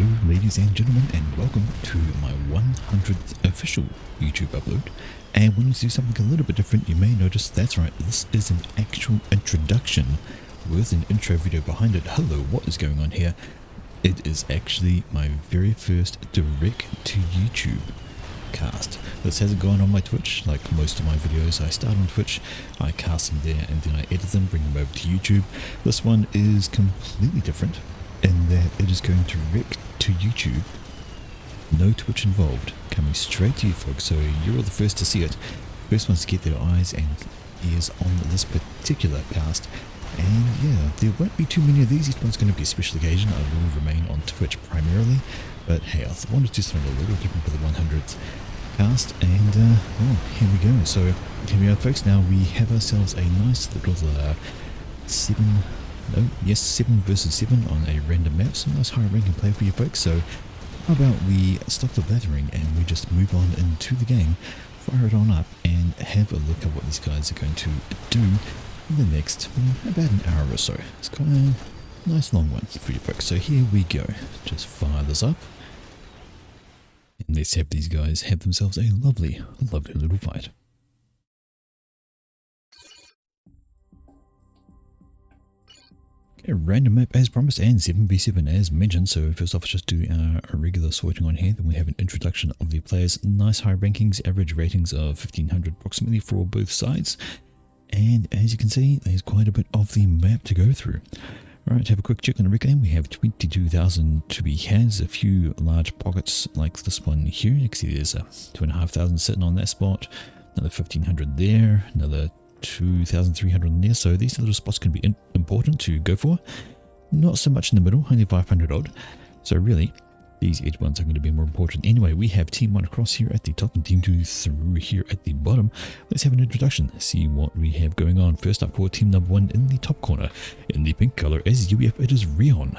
Hello ladies and gentlemen, and welcome to my 100th official YouTube upload. And when you see something a little bit different, you may notice that's right, this is an actual introduction with an intro video behind it. Hello, what is going on here? It is actually my very first direct to YouTube cast. This hasn't gone on my Twitch. Like most of my videos, I start on Twitch, I cast them there, and then I edit them, bring them over to YouTube. This one is completely different in that it is going direct to YouTube, no Twitch involved, coming straight to you folks, so you're the first to see it, first ones to get their eyes and ears on this particular cast. And yeah, there won't be too many of these. Each one's going to be a special occasion. I will remain on Twitch primarily, but hey, I wanted to do something a little different for the 100th cast, and well, here we go. So here we are folks. Now we have ourselves a nice little 7 versus 7 on a random map, so nice high ranking play for you folks. So how about we stop the blathering and we just move on into the game, fire it on up, and have a look at what these guys are going to do in the next about an hour or so. It's quite a nice long one for you folks. So here we go. Just fire this up, and let's have these guys have themselves a lovely little fight. A random map as promised, and 7v7 as mentioned. So first off, let's just do our regular sorting on here. Then we have an introduction of the players, nice high rankings, average ratings of 1500 approximately for both sides. And as you can see, there's quite a bit of the map to go through. Alright, have a quick check on the reckoning. We have 22,000 to be had. A few large pockets like this one here. You can see there's 2,500 sitting on that spot, another 1,500 there, another 2,300 in there. So these little spots can be important to go for. Not so much in the middle, only 500 odd. So really, these edge ones are going to be more important. Anyway, we have Team 1 across here at the top and Team 2 through here at the bottom. Let's have an introduction, see what we have going on. First up for Team number 1 in the top corner, in the pink color as UEF, it is Rion.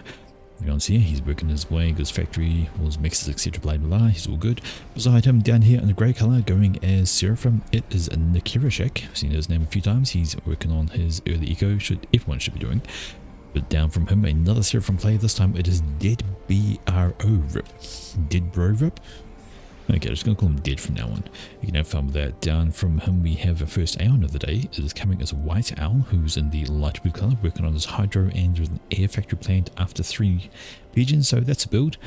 Rion's here, he's working his way, goes factory, walls, mixes, etc. Blah blah blah, he's all good. Beside him, down here in the grey colour, going as Seraphim, it is Nikirashek. I've seen his name a few times. He's working on his early eco, everyone should be doing. But down from him, another Seraphim player, this time it is Dead BRO Rip. Dead Bro Rip? Okay, just going to call him Dead from now on. You can have fun with that. Down from him we have a first Aeon of the day. It is coming as White Owl, who's in the light blue colour, working on his hydro, and there's an air factory planned after 3 pigeons, so that's a build.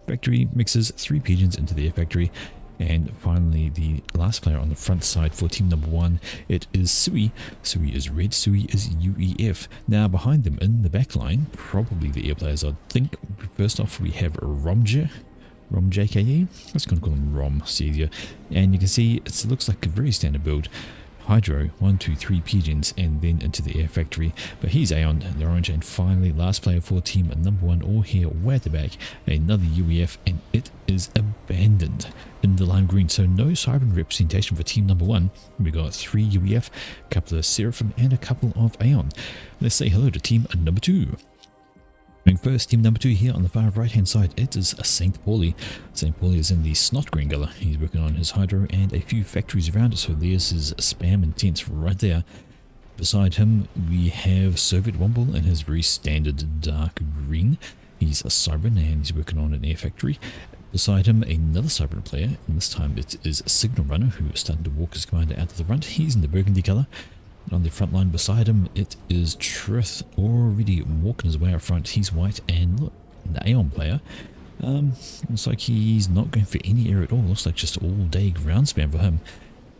Factory mixes 3 pigeons into the air factory. And finally, the last player on the front side for team number 1, it is Sui. Sui is red, Sui is UEF. Now behind them in the back line, probably the air players, I think. First off, we have Romje. JKE, let's go and call him Rom, it's easier. And you can see it looks like a very standard build. Hydro, 1, 2, 3 pigeons, and then into the air factory. But he's Aeon, the orange, and finally last player for team number 1, all here way at the back, another UEF, and it is abandoned in the lime green. So no Siren representation for team number 1. We got 3 UEF, a couple of Seraphim, and a couple of Aeon. Let's say hello to team number 2. First, team number 2 here on the far right hand side, it is a St. Pauli. St. Pauli is in the snot green colour. He's working on his hydro and a few factories around it, so there's his spam and tents right there. Beside him we have Soviet Womble in his very standard dark green. He's a Cybran and he's working on an air factory. Beside him another Cybran player, and this time it is Signal Runner, who is starting to walk his commander out to the front. He's in the burgundy colour. On the front line beside him, it is Trith, already walking his way up front. He's white, and look, the Aeon player. Looks like he's not going for any air at all. Looks like just all-day ground spam for him.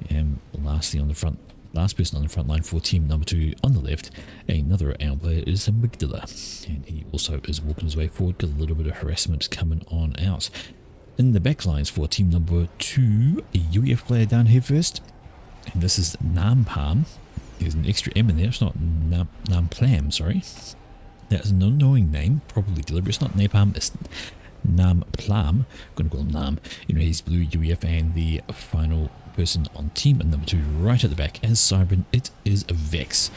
And lastly, on the front, last person on the front line for team number 2 on the left, another Aeon player is Amygdala, and he also is walking his way forward. Got a little bit of harassment coming on out. In the back lines for team number 2, a UEF player down here first, and this is Nampalm. There's an extra M in there. It's not Namplam, sorry. That's an annoying name, probably deliberate. It's not Napalm, it's Namplam. I'm going to call him Nam. You know, he's blue UEF, and the final person on team number 2 right at the back as Cybran, it is Vex.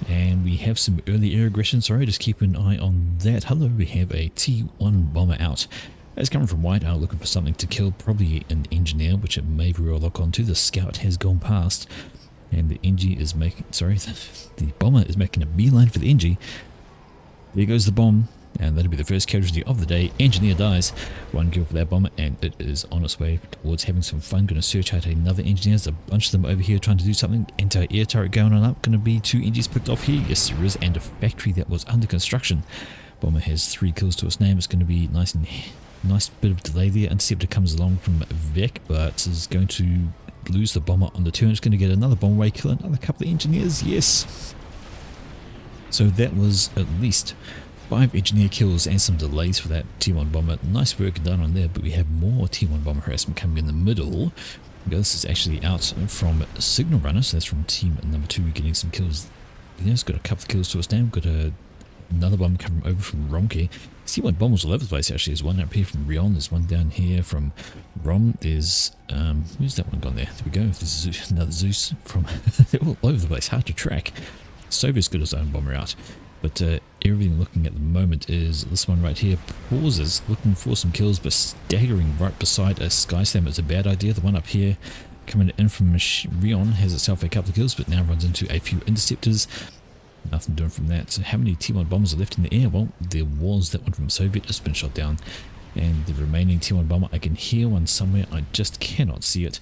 And we have some early air aggression, sorry, just keep an eye on that. Hello, we have a T1 bomber out. It's coming from White Owl, looking for something to kill, probably an engineer, which it may very well lock onto. The scout has gone past. And the NG is making, sorry, the bomber is making a beeline for the NG. There goes the bomb. And that'll be the first casualty of the day. Engineer dies. One kill for that bomber, and it is on its way towards having some fun. Going to search out another engineer. There's a bunch of them over here trying to do something. Anti-air turret going on up. Going to be 2 engineers picked off here. Yes, there is. And a factory that was under construction. Bomber has 3 kills to its name. It's going to be nice bit of delay there. Interceptor comes along from Vec, but is going to lose the bomber on the turn. It's going to get another bomber away, kill another couple of engineers. Yes. So that was at least 5 engineer kills and some delays for that T1 bomber. Nice work done on there, but we have more T1 bomber harassment coming in the middle. This is actually out from Signal Runner, so that's from team number 2 getting some kills. It's got a couple of kills to its name. Got another bomber coming over from Romke. C1 bombers all over the place actually. There's one up here from Rion, there's one down here from Rom, there's where's that one gone there? There we go. There's another Zeus from they're all over the place, hard to track. Soviet's got his own bomber out. But everything looking at the moment is this one right here. Pauses, looking for some kills, but staggering right beside a Sky Slam is a bad idea. The one up here coming in from Rion has itself a couple of kills, but now runs into a few interceptors. Nothing doing from that. So how many T1 bombers are left in the air? Well, there was that one from Soviet, it's been shot down. And the remaining T1 bomber, I can hear one somewhere, I just cannot see it.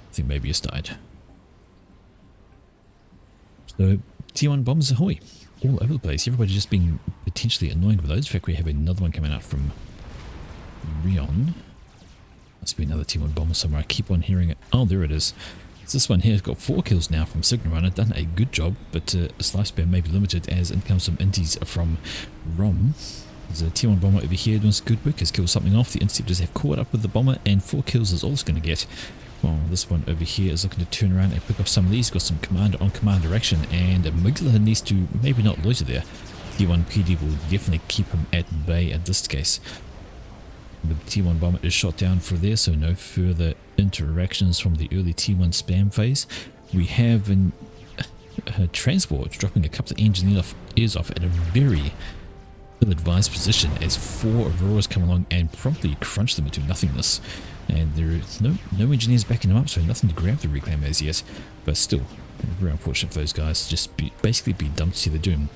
I think maybe it's died. So T1 bombers ahoy, all over the place. Everybody just being potentially annoying with those. In fact, we have another one coming out from Rion. Must be another T1 bomber somewhere. I keep on hearing it. Oh, there it is. So this one here has got 4 kills now from Signal Runner. Done a good job, but its lifespan may be limited as in comes some inties from Rom. There's a T1 bomber over here doing some good work. Has killed something off. The interceptors have caught up with the bomber, and 4 kills is all it's going to get. Well, this one over here is looking to turn around and pick up some of these. Got some commander on commander action, and Amygdala needs to maybe not loiter there. T1 PD will definitely keep him at bay at this case. The T1 bomber is shot down for there, so no further interactions from the early T1 spam phase. We have a transport dropping a couple of engineers off at a very ill-advised position as 4 Auroras come along and promptly crunch them into nothingness. And there is no engineers backing them up, so nothing to grab the reclaim as yet. But still, very unfortunate for those guys. Just basically be dumped to their doom.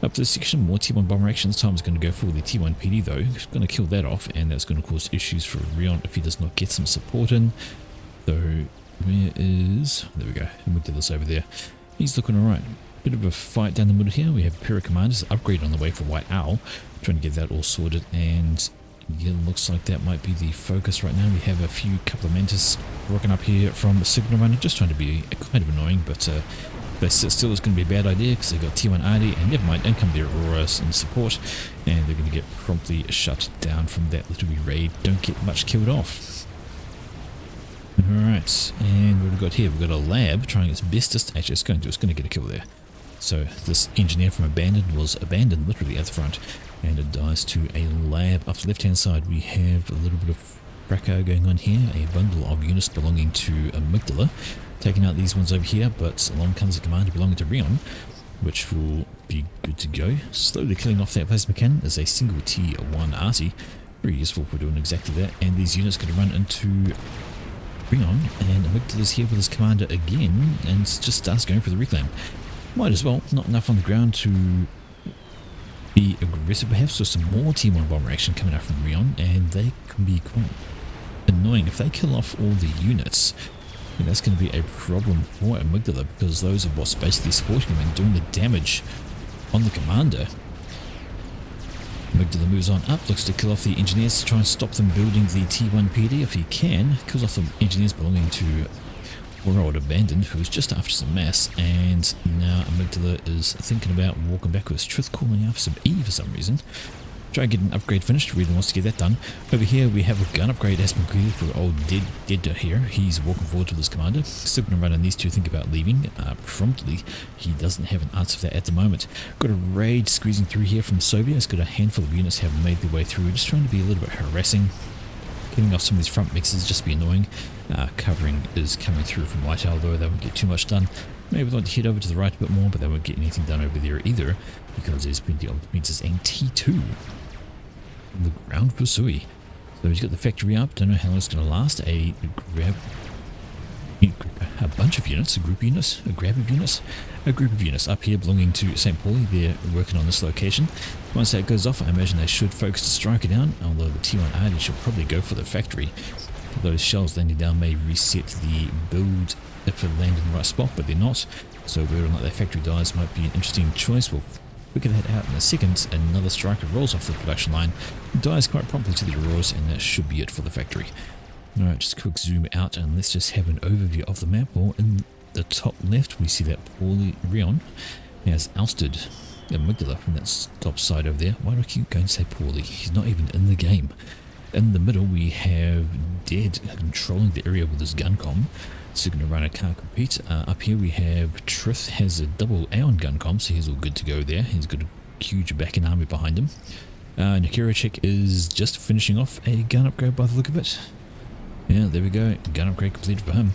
Up to this section, more T1 bomber action. This time is going to go for the T1 PD though. He's going to kill that off, and that's going to cause issues for Rion if he does not get some support in. So, where is... there we go. And we'll do this over there. He's looking alright. Bit of a fight down the middle here. We have Pyrrha Commanders upgrade on the way for White Owl. Trying to get that all sorted, and yeah, looks like that might be the focus right now. We have a couple of Mantis rocking up here from Signal Runner, just trying to be kind of annoying, but still it's going to be a bad idea because they've got T1 RD, and never mind, in come the Auroras in support, and they're going to get promptly shut down from that little raid. Don't get much killed off. Alright, and what have we got here? We've got a lab trying its bestest. Actually, it's going to get a kill there. So this engineer from Abandoned was abandoned literally at the front, and it dies to a lab. Up the left hand side we have a little bit of fracas going on here, a bundle of units belonging to Amygdala, taking out these ones over here, but along comes a commander belonging to Rion, which will be good to go. Slowly killing off that plasma cannon is a single T1 arty, very useful for doing exactly that, and these units could run into Rion, and Amygdala's here with his commander again, and just starts going for the reclaim. Might as well, not enough on the ground to be aggressive perhaps, so some more T1 bomber action coming out from Rion, and they can be quite annoying. If they kill off all the units, then that's going to be a problem for Amygdala, because those are what's basically supporting them and doing the damage on the commander. Amygdala moves on up, looks to kill off the engineers to try and stop them building the T1 PD if he can. Kills off the engineers belonging to Old Abandoned, who was just after some mass, and now Amygdala is thinking about walking backwards. Truth calling out for some E for some reason. Try and get an upgrade finished, really wants to get that done. Over here we have a gun upgrade has been completed for old Dead here. He's walking forward to this commander. Signal Runner needs to think about leaving promptly. He doesn't have an answer for that at the moment. Got a raid squeezing through here from Soviet. It's got a handful of units have made their way through, just trying to be a little bit harassing. Getting off some of these front mixes just be annoying. Covering is coming through from White Owl though, they won't get too much done. Maybe they'll head over to the right a bit more, but they won't get anything done over there either, because there's plenty of meters and T2 on the ground for Sui. So he's got the factory up, don't know how long it's going to last. A grab A bunch of units, a group of units, a grab of units, a group of units up here belonging to St. Pauli. They're working on this location. Once that goes off, I imagine they should focus to strike it down, although the T1 Arty should probably go for the factory. Those shells landing down may reset the build if it landed in the right spot, but they're not. So whether or not that factory dies might be an interesting choice. We'll figure that out in a second. Another striker rolls off the production line, dies quite promptly to the Auroras, and that should be it for the factory. Alright, just a quick zoom out and let's just have an overview of the map. Well, in the top left we see that Pauli Rion has ousted Amygdala from that top side over there. Why do I keep going to say Pauli? He's not even in the game. In the middle we have Dead controlling the area with his guncom. Signorunner can't compete. Up here we have Trith has a double Aeon guncom, so he's all good to go there. He's got a huge backing army behind him. Nikirachik is just finishing off a gun upgrade by the look of it. Yeah, there we go. Gun upgrade completed for him.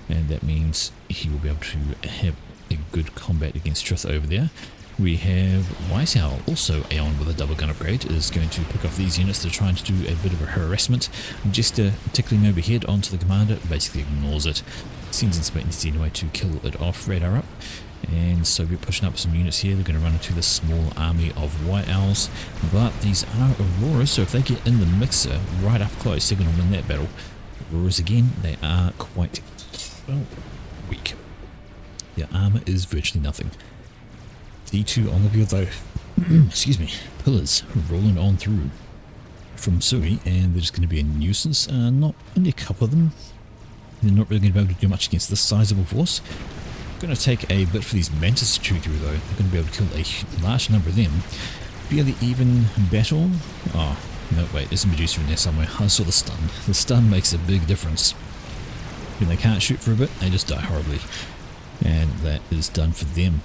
And that means he will be able to have a good combat against Trith over there. We have Weishowl, also Aeon with a double gun upgrade, is going to pick off these units that are trying to do a bit of a harassment. Jester tickling overhead onto the commander, basically ignores it. Sends in Spatency anyway to kill it off, radar up. And so we're pushing up some units here. They're going to run into this small army of White Owls. But these are Auroras, so if they get in the mixer right up close, they're going to win that battle. Auroras again, they are quite, well, weak. Their armor is virtually nothing. D2 on the field though, excuse me, pillars rolling on through from Sui, and they're just going to be a nuisance. Not only a couple of them, they're not really going to be able to do much against this sizable force. Going to take a bit for these Mantis to chew through though. They're going to be able to kill a large number of them. Fairly even battle. Oh, no, wait, there's a Medusa in there somewhere. I saw the stun. The stun makes a big difference. When they can't shoot for a bit, they just die horribly. And that is done for them.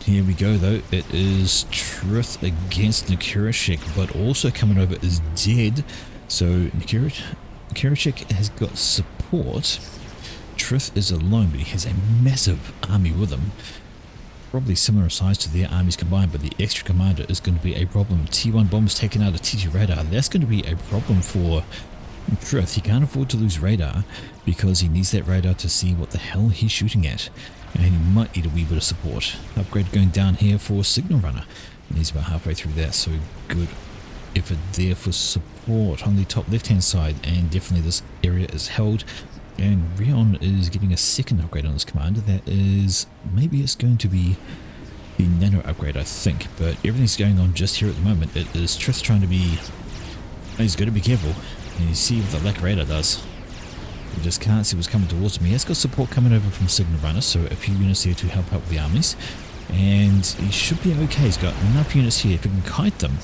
Here we go though. It is Trith against Nikirachik, but also coming over is Dead. So Nikirachik has got support. Trith is alone, but he has a massive army with him. Probably similar size to their armies combined, but the extra commander is going to be a problem. T1 bombs taken out of T2 radar. That's going to be a problem for Trith. He can't afford to lose radar because he needs that radar to see what the hell he's shooting at. And he might need a wee bit of support. Upgrade going down here for Signal Runner. And he's about halfway through that, so good effort there for support on the top left hand side. And definitely this area is held. And Rion is getting a second upgrade on his commander. That is, maybe it's going to be the nano upgrade, I think. But everything's going on just here at the moment. It is Trith trying to be, he's got to be careful. And you see what the lack radar does. You just can't see what's coming towards me. He has got support coming over from Signal Runner, so a few units here to help out with the armies. And he should be okay. He's got enough units here. If he can kite them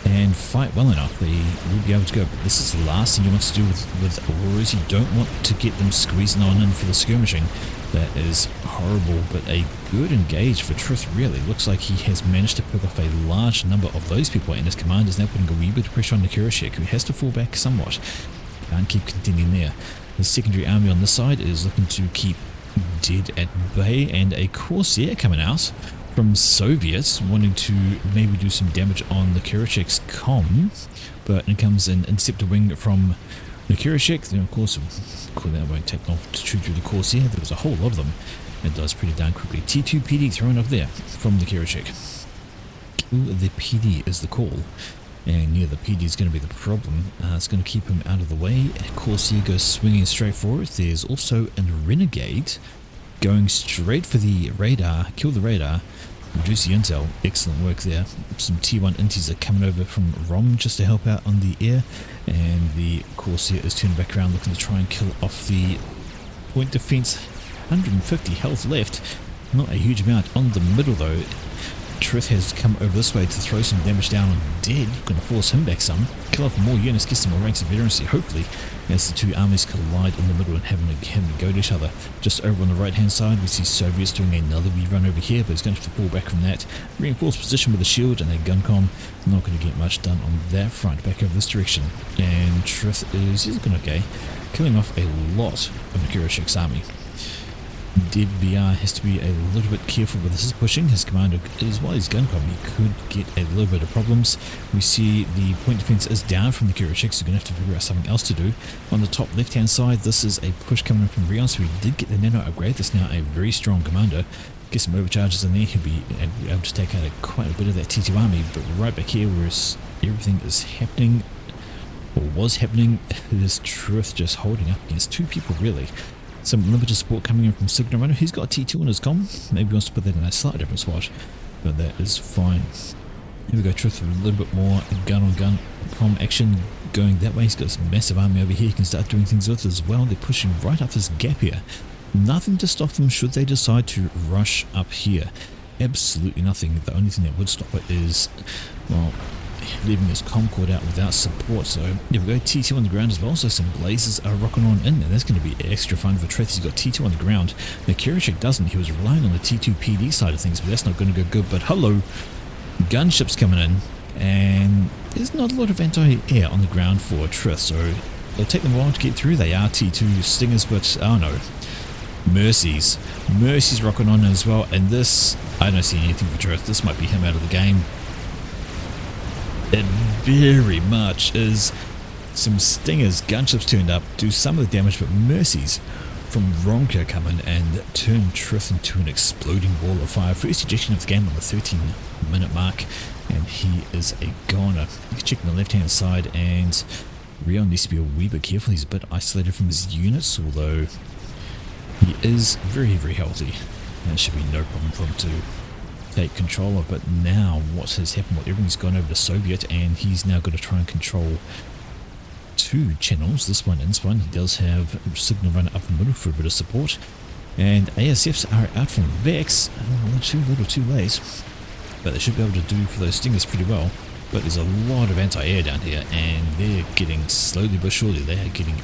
and fight well enough, they will be able to go. But this is the last thing you want to do with Auroras. You don't want to get them squeezing on in for the skirmishing. That is horrible, but a good engage for Trith, really. Looks like he has managed to pick off a large number of those people, and his commander is now putting a wee bit of pressure on Nikirachik, who has to fall back somewhat. Can't keep contending there. The secondary army on this side is looking to keep Dead at bay, and a Corsair coming out from Soviets wanting to maybe do some damage on Nikirachik's comm, but it comes in Interceptor Wing from Nikirachik. Then of course, that won't take long to shoot through the Corsair. There was a whole lot of them. It does pretty darn quickly. T2 PD thrown up there from Nikirachik. Kill the PD is the call. And yeah, the PD is going to be the problem. It's going to keep him out of the way. Corsair goes swinging straight for it. There's also a Renegade going straight for the radar. Kill the radar. Reduce the intel. Excellent work there. Some T1 inties are coming over from ROM just to help out on the air. And the Corsair is turning back around looking to try and kill off the point defense. 150 health left. Not a huge amount on the middle though. Trith has come over this way to throw some damage down on Dead. Going to force him back some. Kill off more units, get some more ranks of veterancy, hopefully, as the two armies collide in the middle and having to go at each other. Just over on the right hand side, we see Soviets doing another wee run over here, but he's going to have to pull back from that. Reinforced position with a shield and a guncom. Not going to get much done on that front. Back over this direction. And Trith is looking okay. Killing off a lot of Nikirachik's army. DBR has to be a little bit careful with this pushing. His commander is, while he's gun club, he could get a little bit of problems. We see the point defense is down from the Kirachek, so we're going to have to figure out something else to do. On the top left hand side, this is a push coming in from Rion, so we did get the nano upgrade. That's now a very strong commander. Get some overcharges in there, he'll be able to take out quite a bit of that T2 army. But right back here, where everything is happening, or was happening, it is Truth just holding up against two people really. Some limited support coming in from Signal Runner. He's got T2 in his comm. Maybe he wants to put that in a slightly different spot, but that is fine. Here we go, Truth with a little bit more gun on gun comm action going that way. He's got this massive army over here he can start doing things with as well. They're pushing right up this gap here. Nothing to stop them should they decide to rush up here. Absolutely nothing. The only thing that would stop it is, well, leaving his comm cord out without support. So here we go, T2 on the ground as well, so some blazes are rocking on in, and that's going to be extra fun for Truth. He's got T2 on the ground. Now Kirachek doesn't. He was relying on the T2 PD side of things, but that's not going to go good. But hello, gunships coming in, and there's not a lot of anti-air on the ground for Truth, so it'll take them a while to get through. They are T2 Stingers, but oh no, Mercies rocking on as well, and this, I don't see anything for Truth. This might be him out of the game. It very much is. Some Stingers, gunships turned up, do some of the damage, but Mercies from Ronka come in and turn Truth into an exploding ball of fire. First ejection of the game on the 13-minute mark, and he is a goner. He's checking the left-hand side, and Rion needs to be a wee bit careful. He's a bit isolated from his units, although he is very, very healthy. That should be no problem for him to take control of. But now what has happened? Well, everything's gone over to Soviet, and he's now got to try and control two channels, this one and this one. He does have Signal Runner up in the middle for a bit of support, and ASFs are out from Vex. A little too late, but they should be able to do for those Stingers pretty well. But there's a lot of anti-air down here, and they're getting, slowly but surely, they are getting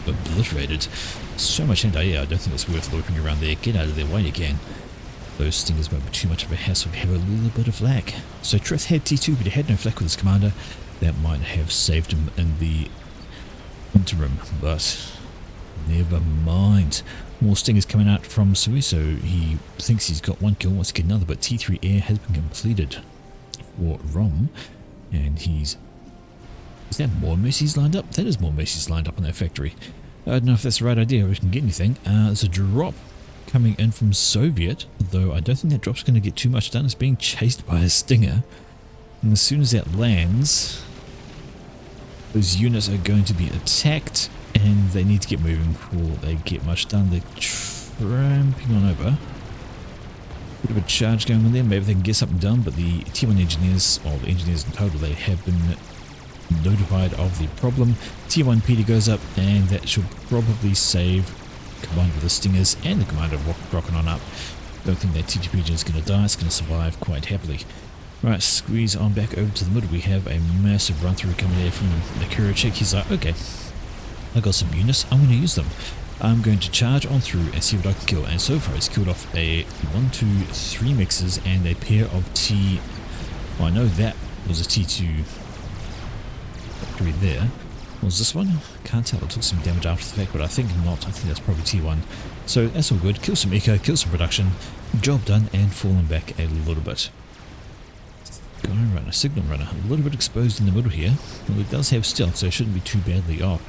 obliterated. So much anti-air, I don't think it's worth lurking around there. Get out of there while you can. Those Stingers won't be too much of a hassle. We have a little bit of flak. So Truth had T2, but he had no flak with his commander. That might have saved him in the interim, but never mind. More Stingers coming out from Suiso. He thinks he's got one kill, wants to get another, but T3 air has been completed for Rom, and he's... Is that more Mercies lined up? That is more Mercies lined up in that factory. I don't know if that's the right idea, or we can get anything. There's a drop coming in from Soviet, though I don't think that drop's going to get too much done. It's being chased by a Stinger, and as soon as that lands, those units are going to be attacked, and they need to get moving before they get much done. They're tramping on over. Bit of a charge going on there. Maybe they can get something done, but the T1 engineers, or the engineers in total, they have been notified of the problem. T1 PD goes up, and that should probably save, combined with the Stingers and the commander rocking on up. Don't think that T2 PG is going to die. It's going to survive quite happily. Right, squeeze on back over to the middle. We have a massive run through coming here from the Kirachek. He's like, okay, I got some units, I'm going to use them. I'm going to charge on through and see what I can kill. And so far he's killed off a 1, 2, 3 mixes and a pair of T... Well, I know that was a T2 factory there. Was this one? Can't tell. It took some damage after the fact, but I think not. I think that's probably T1. So that's all good. Kill some eco, kill some production. Job done, and fallen back a little bit. Guy runner, signal runner, a little bit exposed in the middle here. Well, it does have stealth, so it shouldn't be too badly off.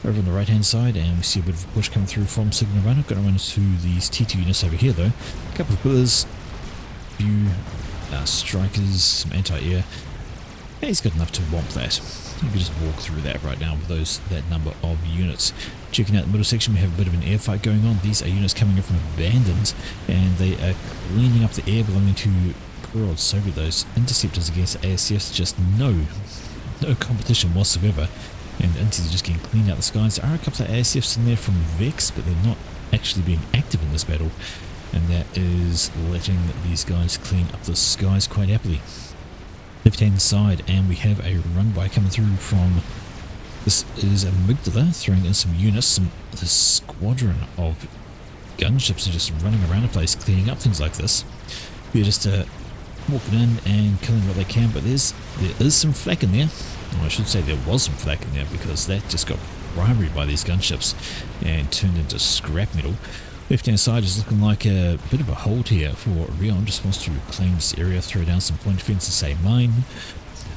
Over on the right hand side, and we see a bit of a push coming through from signal runner. Going to run into these T2 units over here though. A couple of pillars, a few strikers, some anti-air. Yeah, he's got enough to womp that. You can just walk through that right now with that number of units. Checking out the middle section, we have a bit of an air fight going on. These are units coming in from abandoned, and they are cleaning up the air belonging to poor old Soviet. Those interceptors against ASFs, just no competition whatsoever. And the Intis are just getting cleaned out the skies. There are a couple of ASFs in there from Vex, but they're not actually being active in this battle. And that is letting these guys clean up the skies quite happily. Left hand side, and we have a run by coming through from, this is Amygdala throwing in some units. This squadron of gunships are just running around the place cleaning up things like this. They're just walking in and killing what they can, but there is some flak in there. Well, I should say there was some flak in there, because that just got primary by these gunships and turned into scrap metal. Left hand side is looking like a bit of a hold here for Rion. Just wants to reclaim this area, throw down some point defense and say mine.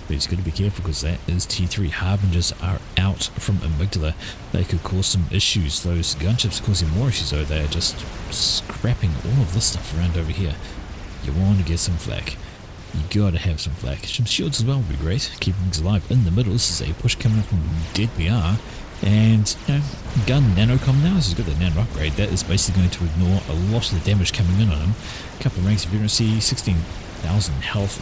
But he's got to be careful because that is T3. Harbingers are out from Amygdala. They could cause some issues. Those gunships are causing more issues though. They are just scrapping all of this stuff around over here. You want to get some flak. You gotta have some flak. Some shields as well would be great. Keeping things alive in the middle. This is a push coming up from Dead BR. And, you know, gun nanocom now. This has got the nano upgrade. That is basically going to ignore a lot of the damage coming in on him. A couple of ranks of veterancy, 16,000 health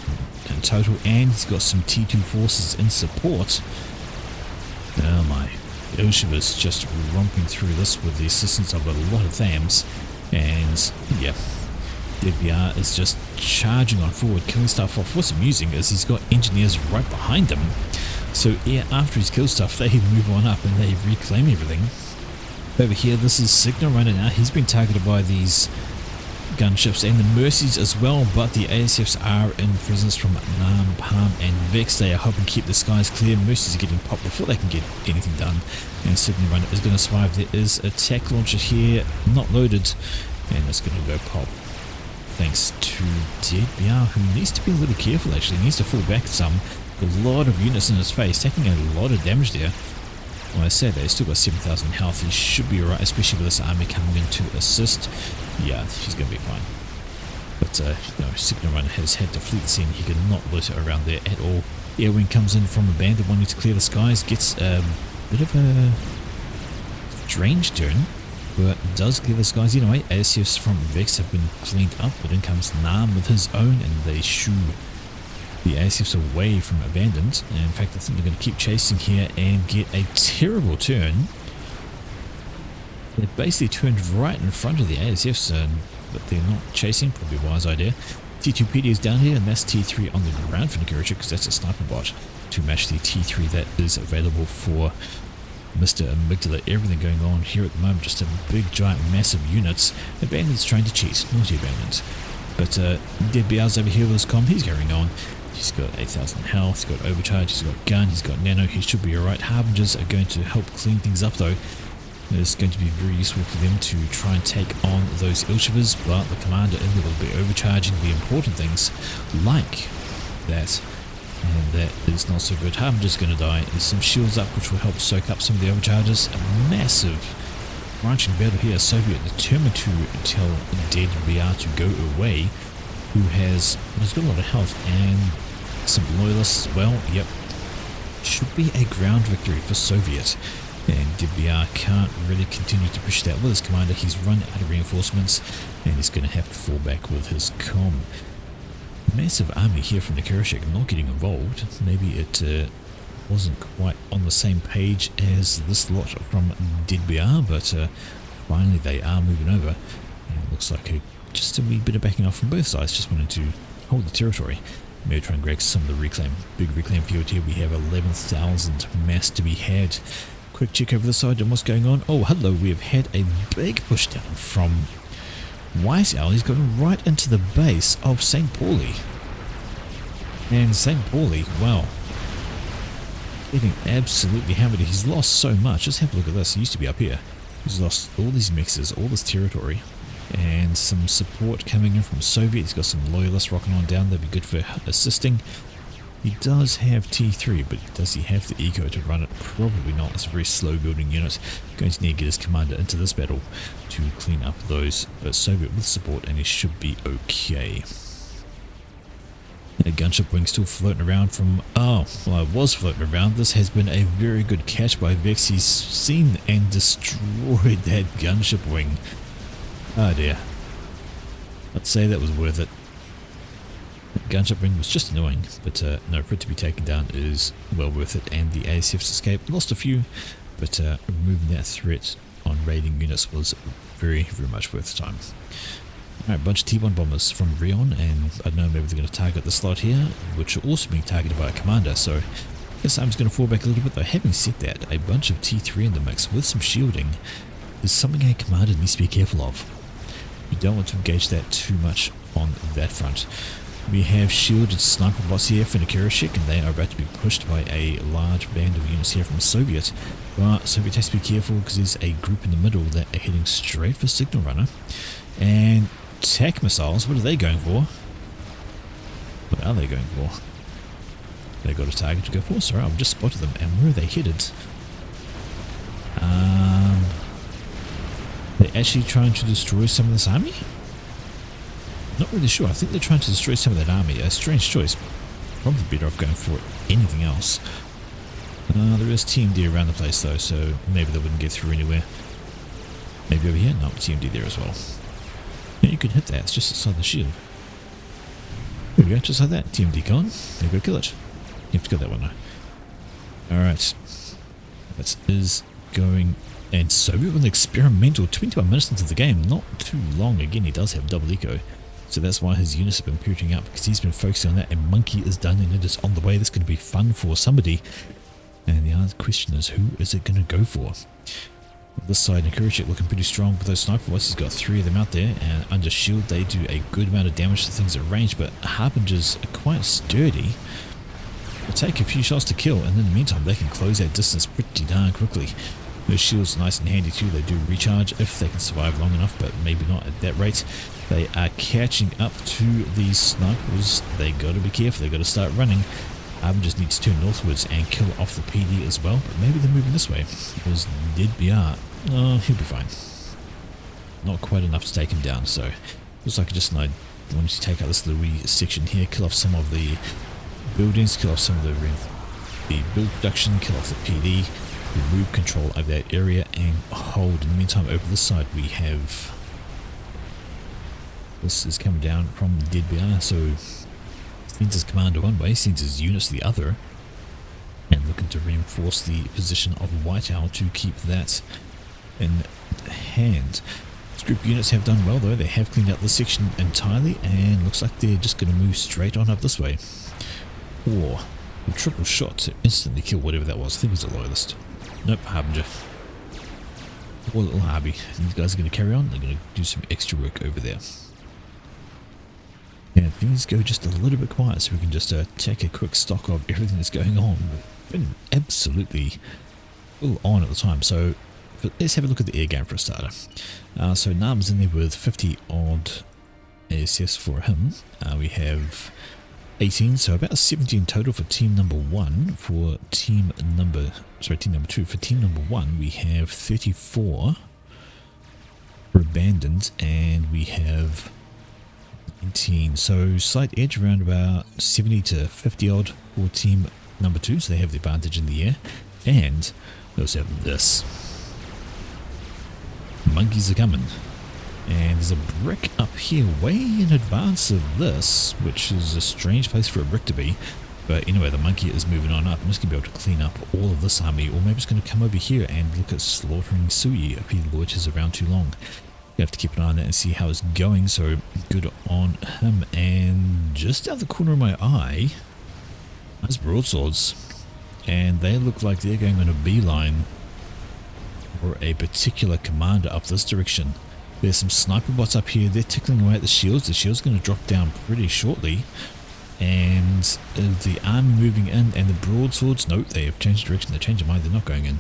in total. And he's got some T2 forces in support. Oh my. Ilshiva's just romping through this with the assistance of a lot of THAMs. And, yeah. DBR is just charging on forward, killing stuff off. What's amusing is he's got engineers right behind him. So yeah, after he's killed stuff, they move on up and they reclaim everything. Over here, this is Signal Runner now. He's been targeted by these gunships and the Mercies as well, but the ASFs are in presence from Nam, Palm and Vex. They are hoping to keep the skies clear. Mercies are getting popped before they can get anything done. And Signal Runner is going to survive. There is a attack launcher here, not loaded, and it's going to go pop. Thanks to Dead BR, who needs to be a little careful actually. He needs to fall back some. A lot of units in his face, taking a lot of damage there. Well, I said he's still got 7,000 health. He should be alright, especially with this army coming in to assist. Yeah, he's going to be fine. But, no, Signal Runner has had to flee the scene. He cannot loiter around there at all. Air Wing comes in from a bandit wanting to clear the skies. Gets a bit of a strange turn, but does clear the skies anyway. ASFs from Vex have been cleaned up, but in comes Nam with his own, and they shoo the ASFs away from Abandoned. And in fact, I think they're going to keep chasing here and get a terrible turn. They basically turned right in front of the ASFs, but they're not chasing. Probably a wise idea. T2 PD is down here, and that's T3 on the ground for Nikarishik, because that's a sniper bot to match the T3 that is available for Mr. Amygdala. Everything going on here at the moment, just a big, giant, massive units. Abandoned's trying to cheat, naughty Abandoned. But Dead BR's over here with his comm, he's carrying on. He's got 8,000 health, he's got overcharge, he's got gun, he's got nano, he should be alright. Harbingers are going to help clean things up though. It's going to be very useful for them to try and take on those Ilshivers, but the commander in there will be overcharging the important things like that. And that is not so good. Harbinger's going to die. There's some shields up which will help soak up some of the overcharges. A massive branching battle here. Soviet determined to tell Dead BR to go away, who has got a lot of health and some loyalists as well. Yep. Should be a ground victory for Soviet. And Dead BR can't really continue to push that with his commander. He's run out of reinforcements and he's going to have to fall back with his comm. Massive army here from Nikarishik not getting involved. Maybe it wasn't quite on the same page as this lot from Dead BR, but finally they are moving over. And it looks like just a wee bit of backing off from both sides, just wanting to hold the territory. Maybe try and grab some of the reclaim. Big reclaim field here. We have 11,000 mass to be had. Quick check over the side and what's going on. Oh, hello, we have had a big push down from White Owl. He's going right into the base of St. Pauli. And St. Pauli, wow. Getting absolutely hammered. He's lost so much. Just have a look at this. He used to be up here. He's lost all these mixes, all this territory. And some support coming in from Soviet. He's got some loyalists rocking on down. They'd be good for assisting. He does have T3, but does he have the eco to run it? Probably not. It's a very slow building unit. Going to need to get his commander into this battle to clean up those. But Soviet with support and he should be okay. A gunship wing still floating around from... Oh, well, I was floating around. This has been a very good catch by Vex. He's seen and destroyed that gunship wing. Oh dear. I'd say that was worth it. That gunship wing was just annoying, but no, for it to be taken down is well worth it. And the ASF's escape. Lost a few, but removing that threat on raiding units was very, very much worth the time. Alright, bunch of T1 bombers from Rion, and I don't know, maybe they're going to target the slot here, which are also being targeted by a commander, so I guess I'm just going to fall back a little bit, though. Having said that, a bunch of T3 in the mix with some shielding is something a commander needs to be careful of. You don't want to engage that too much on that front. We have shielded sniper bots here for Nikarashik, and they are about to be pushed by a large band of units here from Soviet. But Soviet has to be careful because there's a group in the middle that are heading straight for Signal Runner. And TAC missiles, what are they going for? What are they going for? They got a target to go for. Sorry, I've just spotted them. And where are they headed? They're actually trying to destroy some of this army? Not really sure. I think they're trying to destroy some of that army. A strange choice. Probably better off going for anything else. There is TMD around the place though, so maybe they wouldn't get through anywhere. Maybe over here? No, TMD there as well. Yeah, you can hit that. It's just outside the shield. There we go, just like that. TMD gone. There you go, kill it. You have to kill that one now. Alright. That is going... And Soviet with an experimental 21 minutes into the game. Not too long. Again, he does have double eco. So that's why his units have been pooting up, because he's been focusing on that, and Monkey is done and it is on the way. That's going to be fun for somebody. And the other question is, who is it going to go for? This side, Nikarashik looking pretty strong with those sniper bots. He's got 3 of them out there, and under shield they do a good amount of damage to things at range, but Harbingers are quite sturdy. They'll take a few shots to kill, and in the meantime they can close that distance pretty darn quickly. Those shields are nice and handy too. They do recharge if they can survive long enough, but maybe not at that rate. They are catching up to these snipers. They got to be careful. They got to start running. Just needs to turn northwards and kill off the PD as well. But maybe they're moving this way. Because Dead BR, oh, he'll be fine. Not quite enough to take him down. So looks like I wanted to take out this little wee section here, kill off some of the buildings, kill off some of the build production, kill off the PD. Remove control of that area and hold. In the meantime, over this side we have... This is coming down from Dead BR, so sends his commander one way, sends his units the other, and looking to reinforce the position of White Owl to keep that in hand. These group units have done well though. They have cleaned out this section entirely, and looks like they're just going to move straight on up this way. Or a triple shot to instantly kill whatever that was. I think it was a loyalist. Nope, Harbinger. Poor little Harby. These guys are going to carry on. They're going to do some extra work over there. And things go just a little bit quiet, so we can just take a quick stock of everything that's going on. We've been absolutely full on at the time. So let's have a look at the air game for a starter. So Nam's in there with 50 odd ASFs for him. We have 18, so about 17 total for team number 1. For team number 2. For team number 1 we have 34 for abandoned, and we have 19, so slight edge around about 70 to 50 odd for team number 2, so they have the advantage in the air. And they also have this. Monkeys are coming. And there's a brick up here way in advance of this, which is a strange place for a brick to be. But anyway, the monkey is moving on up. I'm just going to be able to clean up all of this army, or maybe it's going to come over here and look at slaughtering Sui if he loiters around too long. You have to keep an eye on that and see how it's going, so good on him. And just out the corner of my eye, there's broadswords. And they look like they're going on a beeline for a particular commander up this direction. There's some sniper bots up here. They're tickling away at the shields. The shield's going to drop down pretty shortly. And the army moving in, and the broadswords, nope, they have changed direction. They're changing mind. They're not going in.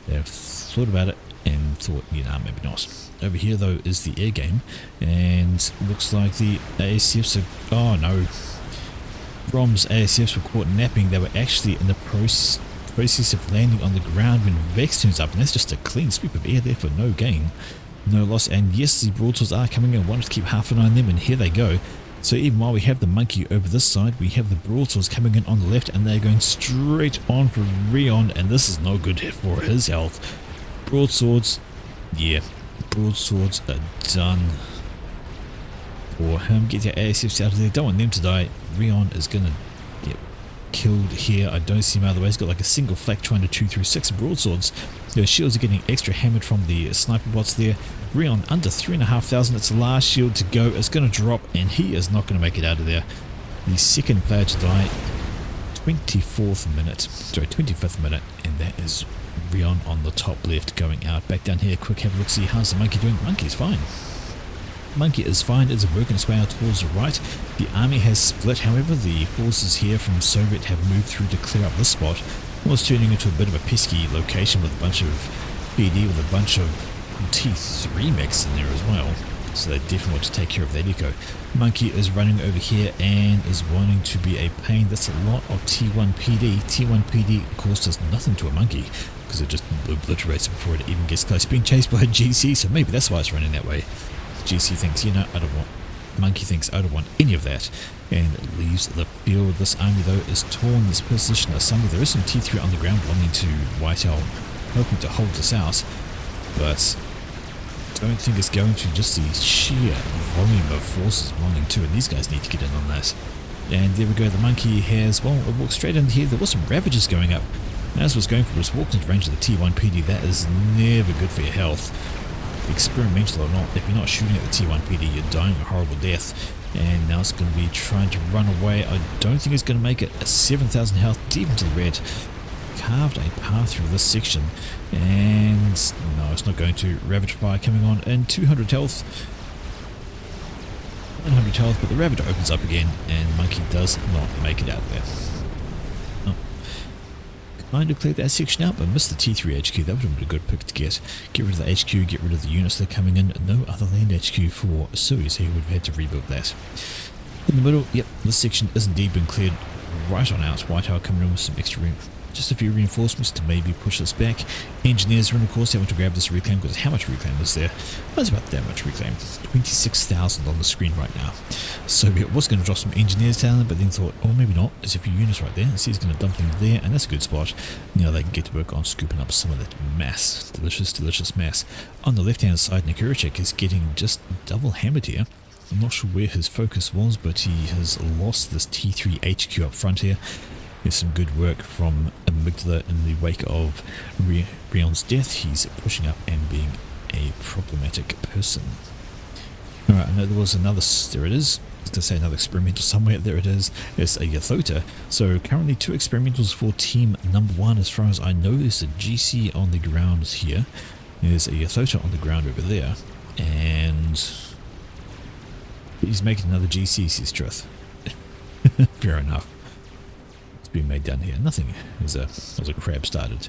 They've thought about it and thought, you know, maybe not. Over here, though, is the air game. And looks like the ASFs are... Oh, no. Brom's ASFs were caught napping. They were actually in the process of landing on the ground when Vex turns up. And that's just a clean sweep of air there for no gain. No loss, and yes, the broadswords are coming in. I wanted to keep half an eye on them, and here they go. So even while we have the monkey over this side, we have the broadswords coming in on the left, and they're going straight on for Rion, and this is no good for his health. Broadswords, yeah, broadswords are done for him. Get your ASFs out of there, don't want them to die. Rion is going to get killed here. I don't see him out of the way. He's got like a single flak trying to chew through 6 broadswords. The shields are getting extra hammered from the sniper bots there. Rion under 3,500. It's the last shield to go. It's going to drop, and he is not going to make it out of there. The second player to die, 25th minute, and that is Rion on the top left going out. Back down here, quick have a look, see how's the monkey doing. The monkey's fine. Monkey is fine, it's working its way out towards the right. The army has split, however, the forces here from Soviet have moved through to clear up this spot. It was turning into a bit of a pesky location with a bunch of PD with a bunch of T3 mechs in there as well. So they definitely want to take care of that eco. Monkey is running over here and is wanting to be a pain. That's a lot of T1 PD. T1 PD, of course, does nothing to a monkey because it just obliterates it before it even gets close. Being chased by a GC, so maybe that's why it's running that way. GC thinks, you know, I don't want... Monkey thinks, I don't want any of that, and leaves the field. This army, though, is torn. This position asunder. There is some T3 on the ground belonging to Whitehall, hoping to hold this out, but don't think it's going to. Just the sheer volume of forces belonging to it. These guys need to get in on that. And there we go. The monkey has, well, it walked straight in here. There was some ravages going up. As was going for this, walked into range of the T1 PD. That is never good for your health. Experimental or not, if you're not shooting at the T1 PD, you're dying a horrible death. And now it's going to be trying to run away. I don't think it's going to make it. A 7,000 health deep into the red. Carved a path through this section, and no, it's not going to. Ravage fire coming on, and 200 health, 100 health, but the Ravager opens up again, and Monkey does not make it out there. Oh. Kind of cleared that section out, but missed the T3 HQ. That would have been a good pick to get. Get rid of the HQ, get rid of the units that are coming in. No other land HQ for Sui, so he would have had to rebuild that. In the middle, yep, this section has indeed been cleared right on out. Whitehall coming in with some extra room. Just a few reinforcements to maybe push this back. Engineers are in, of course, having to grab this reclaim, because how much reclaim is there? Well, it's about that much reclaim. 26,000 on the screen right now. So it was going to drop some engineers down, but then thought, oh, maybe not. There's a few units right there. So he's going to dump them there, and that's a good spot. Now they can get to work on scooping up some of that mass. Delicious, delicious mass. On the left-hand side, Nikuricek is getting just double hammered here. I'm not sure where his focus was, but he has lost this T3 HQ up front here. There's some good work from Amygdala in the wake of Rion's death. He's pushing up and being a problematic person. Alright, I know there was another, there it is. I was going to say another experimental somewhere, there it is. It's a Yathota. So currently 2 experimentals for team number 1 as far as I know. There's a GC on the ground here. There's a Yathota on the ground over there. And he's making another GC, says Truth. Fair enough. Being made down here. Nothing as a crab started.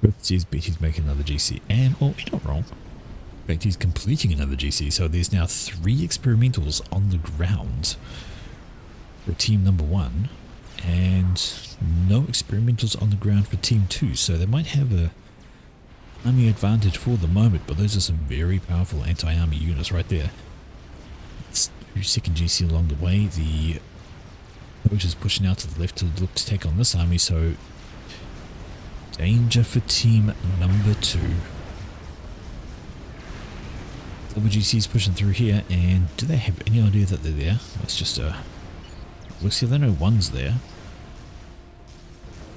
But he's making another GC, and oh, you're not wrong. In fact, he's completing another GC. So there's now 3 experimentals on the ground for team number 1, and no experimentals on the ground for team 2. So they might have a army advantage for the moment, but those are some very powerful anti-army units right there. It's 2 second GC along the way. The which is pushing out to the left to look to take on this army, so danger for team number 2. WGC's pushing through here, and do they have any idea that they're there? It's just a... looks like they know one's there.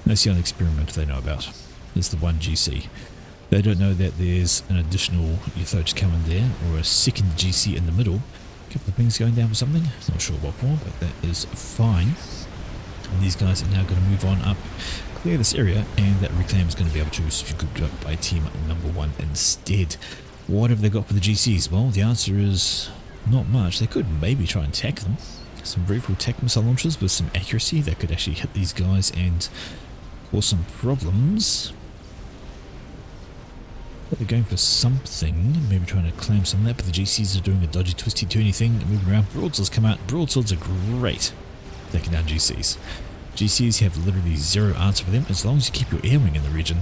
That's the only experiment they know about. There's the one GC. They don't know that there's an additional Yathota coming there, or a second GC in the middle. Couple of things going down for something, not sure what for, but that is fine. And these guys are now going to move on up, clear this area, and that reclaim is going to be able to be scooped up by team number 1 instead. What have they got for the GCs? Well, the answer is not much. They could maybe try and attack them. Some very full attack missile launchers with some accuracy that could actually hit these guys and cause some problems. They're going for something, maybe trying to claim some of that, but the GCs are doing a dodgy twisty-turny thing, moving around. Broadswords come out. Broadswords are great for taking down GCs. GCs have literally zero answer for them. As long as you keep your air wing in the region,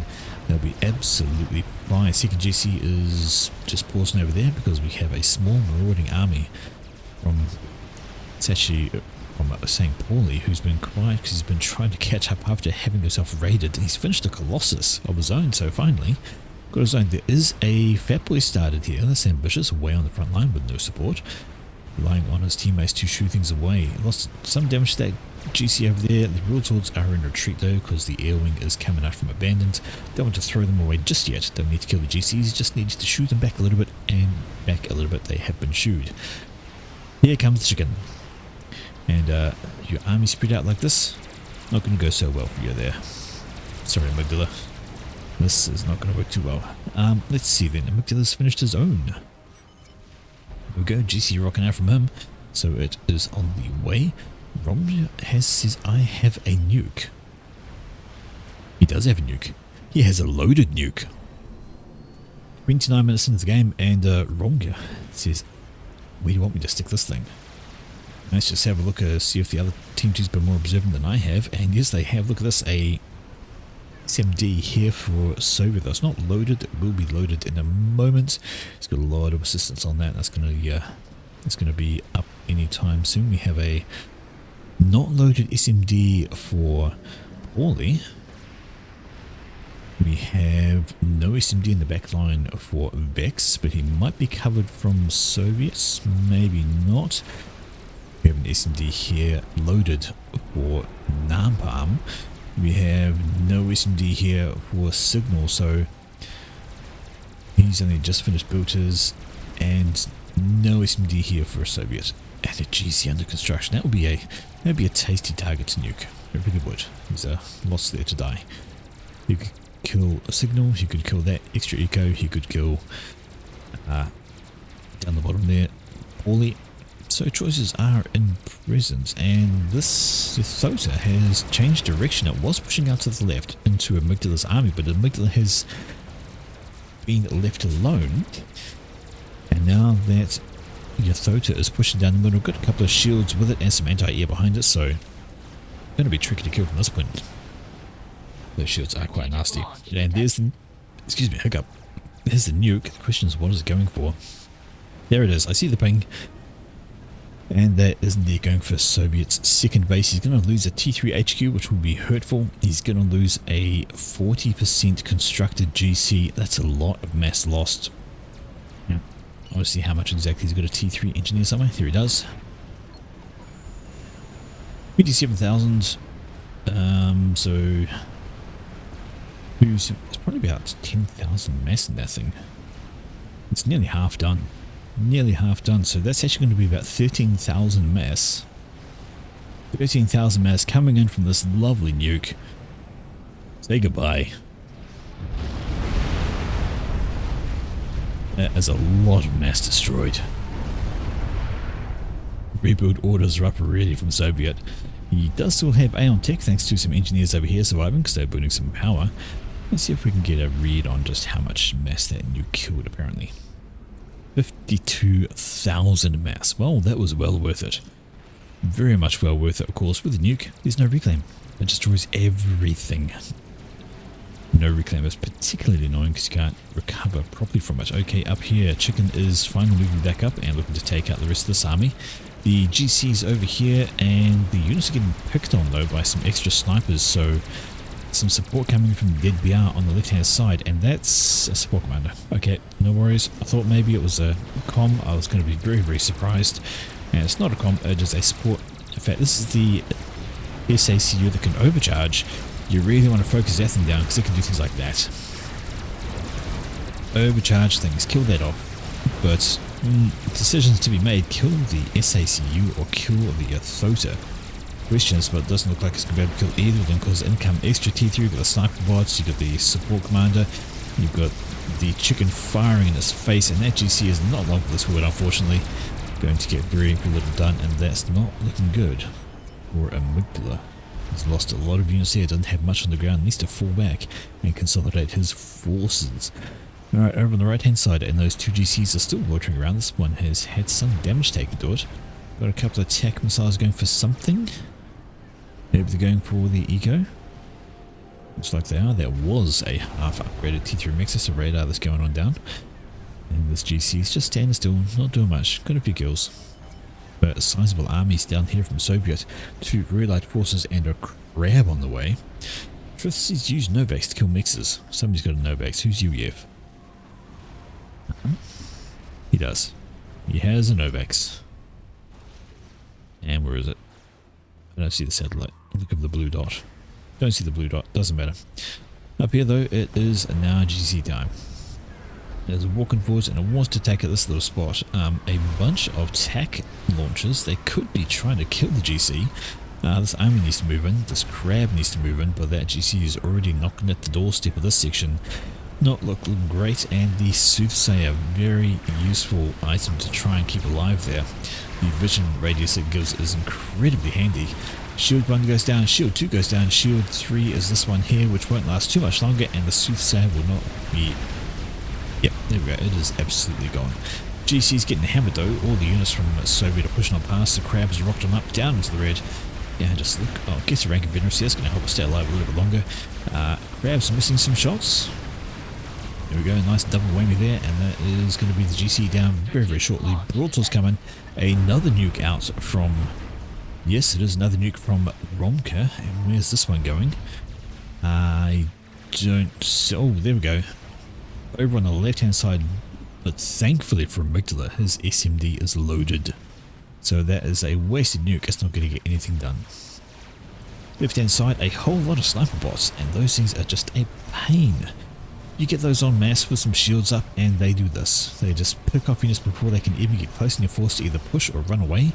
they'll be absolutely fine. Second GC is just pausing over there because we have a small marauding army from, it's actually from St. Pauli, who's been quiet because he's been trying to catch up after having himself raided. He's finished a Colossus of his own, so finally got his own. There is a Fat Boy started here. That's ambitious, way on the front line with no support, relying on his teammates to shoot things away. Lost some damage to that GC over there. The broadswords are in retreat though, because the air wing is coming out from abandoned. Don't want to throw them away just yet. Don't need to kill the GCs, just need to shoot them back a little bit, and back a little bit they have been shooed. Here comes the chicken. And your army spread out like this, not going to go so well for you there. Sorry, Amygdala. This is not going to work too well. Let's see then. Amygdala's finished his own we go, GC rocking out from him. So it is on the way. Romja says, I have a nuke. He does have a nuke. He has a loaded nuke. 29 minutes into the game, and Romja says, where do you want me to stick this thing? Let's just have a look at see if the other team has been more observant than I have. And yes, they have. Look at this, a SMD here for Soviet. That's not loaded. It will be loaded in a moment. It's got a lot of assistance on that. That's going to be up anytime soon. We have a not loaded SMD for Paulie. We have no SMD in the back line for Vex, but he might be covered from Soviets, maybe not. We have an SMD here loaded for Napalm. We have no SMD here for Signal, so he's only just finished built his, and no SMD here for a Soviet. And a GC under construction. That would be a tasty target to nuke. It really would. He's lost there to die. You could kill a Signal, you could kill that extra eco, you could kill down the bottom there, Paulie. So choices are in presence, and this Thota has changed direction. It was pushing out to the left into Amygdala's army, but Amygdala has been left alone, and now that Thota is pushing down the middle, got a couple of shields with it and some anti-air behind it, so going to be tricky to kill from this point. Those shields are quite nasty. And there's the, excuse me, hiccup. There's the nuke. The question is, what is it going for? There it is. I see the ping. And that is indeed going for Soviet's second base. He's going to lose a T3 HQ, which will be hurtful. He's going to lose a 40% constructed GC. That's a lot of mass lost. Yeah. I want to see how much exactly he's got a T3 engineer somewhere. There he does. 27,000. So it's probably about 10,000 mass in that thing. It's nearly half done. Nearly half done, so that's actually going to be about 13,000 mass. 13,000 mass coming in from this lovely nuke. Say goodbye. That is a lot of mass destroyed. Rebuild orders are up already from Soviet. He does still have Aeon Tech thanks to some engineers over here surviving because they're building some power. Let's see if we can get a read on just how much mass that nuke killed apparently. 52,000 mass. Well, that was well worth it. Very much well worth it, of course. With the nuke, there's no reclaim. It destroys everything. No reclaim is particularly annoying because you can't recover properly from it. Okay, up here, Chicken is finally moving back up and looking to take out the rest of this army. The GC's over here, and the units are getting picked on though by some extra snipers, so some support coming from Dead BR on the left hand side, and that's a support commander. Okay, no worries. I thought maybe it was a comm. I was going to be very, very surprised. And it's not a comm, it's just a support. In fact, this is the SACU that can overcharge. You really want to focus that thing down because it can do things like that. Overcharge things, kill that off. But decisions to be made, kill the SACU or kill the Thota. Questions, but it doesn't look like it's going to be able to kill either of them because income extra T3, you've got the sniper bots, you've got the support commander, you've got the Chicken firing in his face, and that GC is not long for this word, unfortunately. Going to get very little done, and that's not looking good for Amygdala. He's lost a lot of units here, doesn't have much on the ground, needs to fall back and consolidate his forces. Alright, over on the right hand side, and those two GCs are still loitering around. This one has had some damage taken to it. Got a couple of attack missiles going for something. Maybe they're going for the eco. Looks like they are. There was a half upgraded T3 Nexus, a radar that's going on down. And this GC is just standing still, not doing much. Got a few kills. But sizable armies down here from Soviet, 2 very light forces and a crab on the way. Truth is, use Novax to kill mixes. Somebody's got a Novax. Who's UEF? He does. He has a Novax. And where is it? I don't see the satellite. Look at the blue dot. Don't see the blue dot. Doesn't matter. Up here though, it is now GC time. There's walking forwards, and it wants to take at this little spot. A bunch of tac launchers. They could be trying to kill the GC. This army needs to move in. This crab needs to move in, but that GC is already knocking at the doorstep of this section. not look great, and the Soothsayer, very useful item to try and keep alive there. The vision radius it gives is incredibly handy. Shield 1 goes down, shield 2 goes down, shield 3 is this one here, which won't last too much longer, and the Soothsayer will not be... Yep, there we go, it is absolutely gone. GC's getting hammered though, all the units from Soviet are pushing on past, the Crabs rocked them up, down into the red. Yeah, just look, oh, gets a rank of veterancy, that's going to help us stay alive a little bit longer. Crabs missing some shots. There we go, nice double whammy there, and that is going to be the GC down very, very shortly. Broadsword's coming, another nuke out from... Yes, it is another nuke from Romka. And where's this one going? I don't... Oh, there we go. Over on the left-hand side, but thankfully for Amygdala, his SMD is loaded. So that is a wasted nuke. It's not going to get anything done. Left-hand side, a whole lot of sniper bots, and those things are just a pain. You get those en masse with some shields up, and they do this. They just pick off units before they can even get close, and you're forced to either push or run away.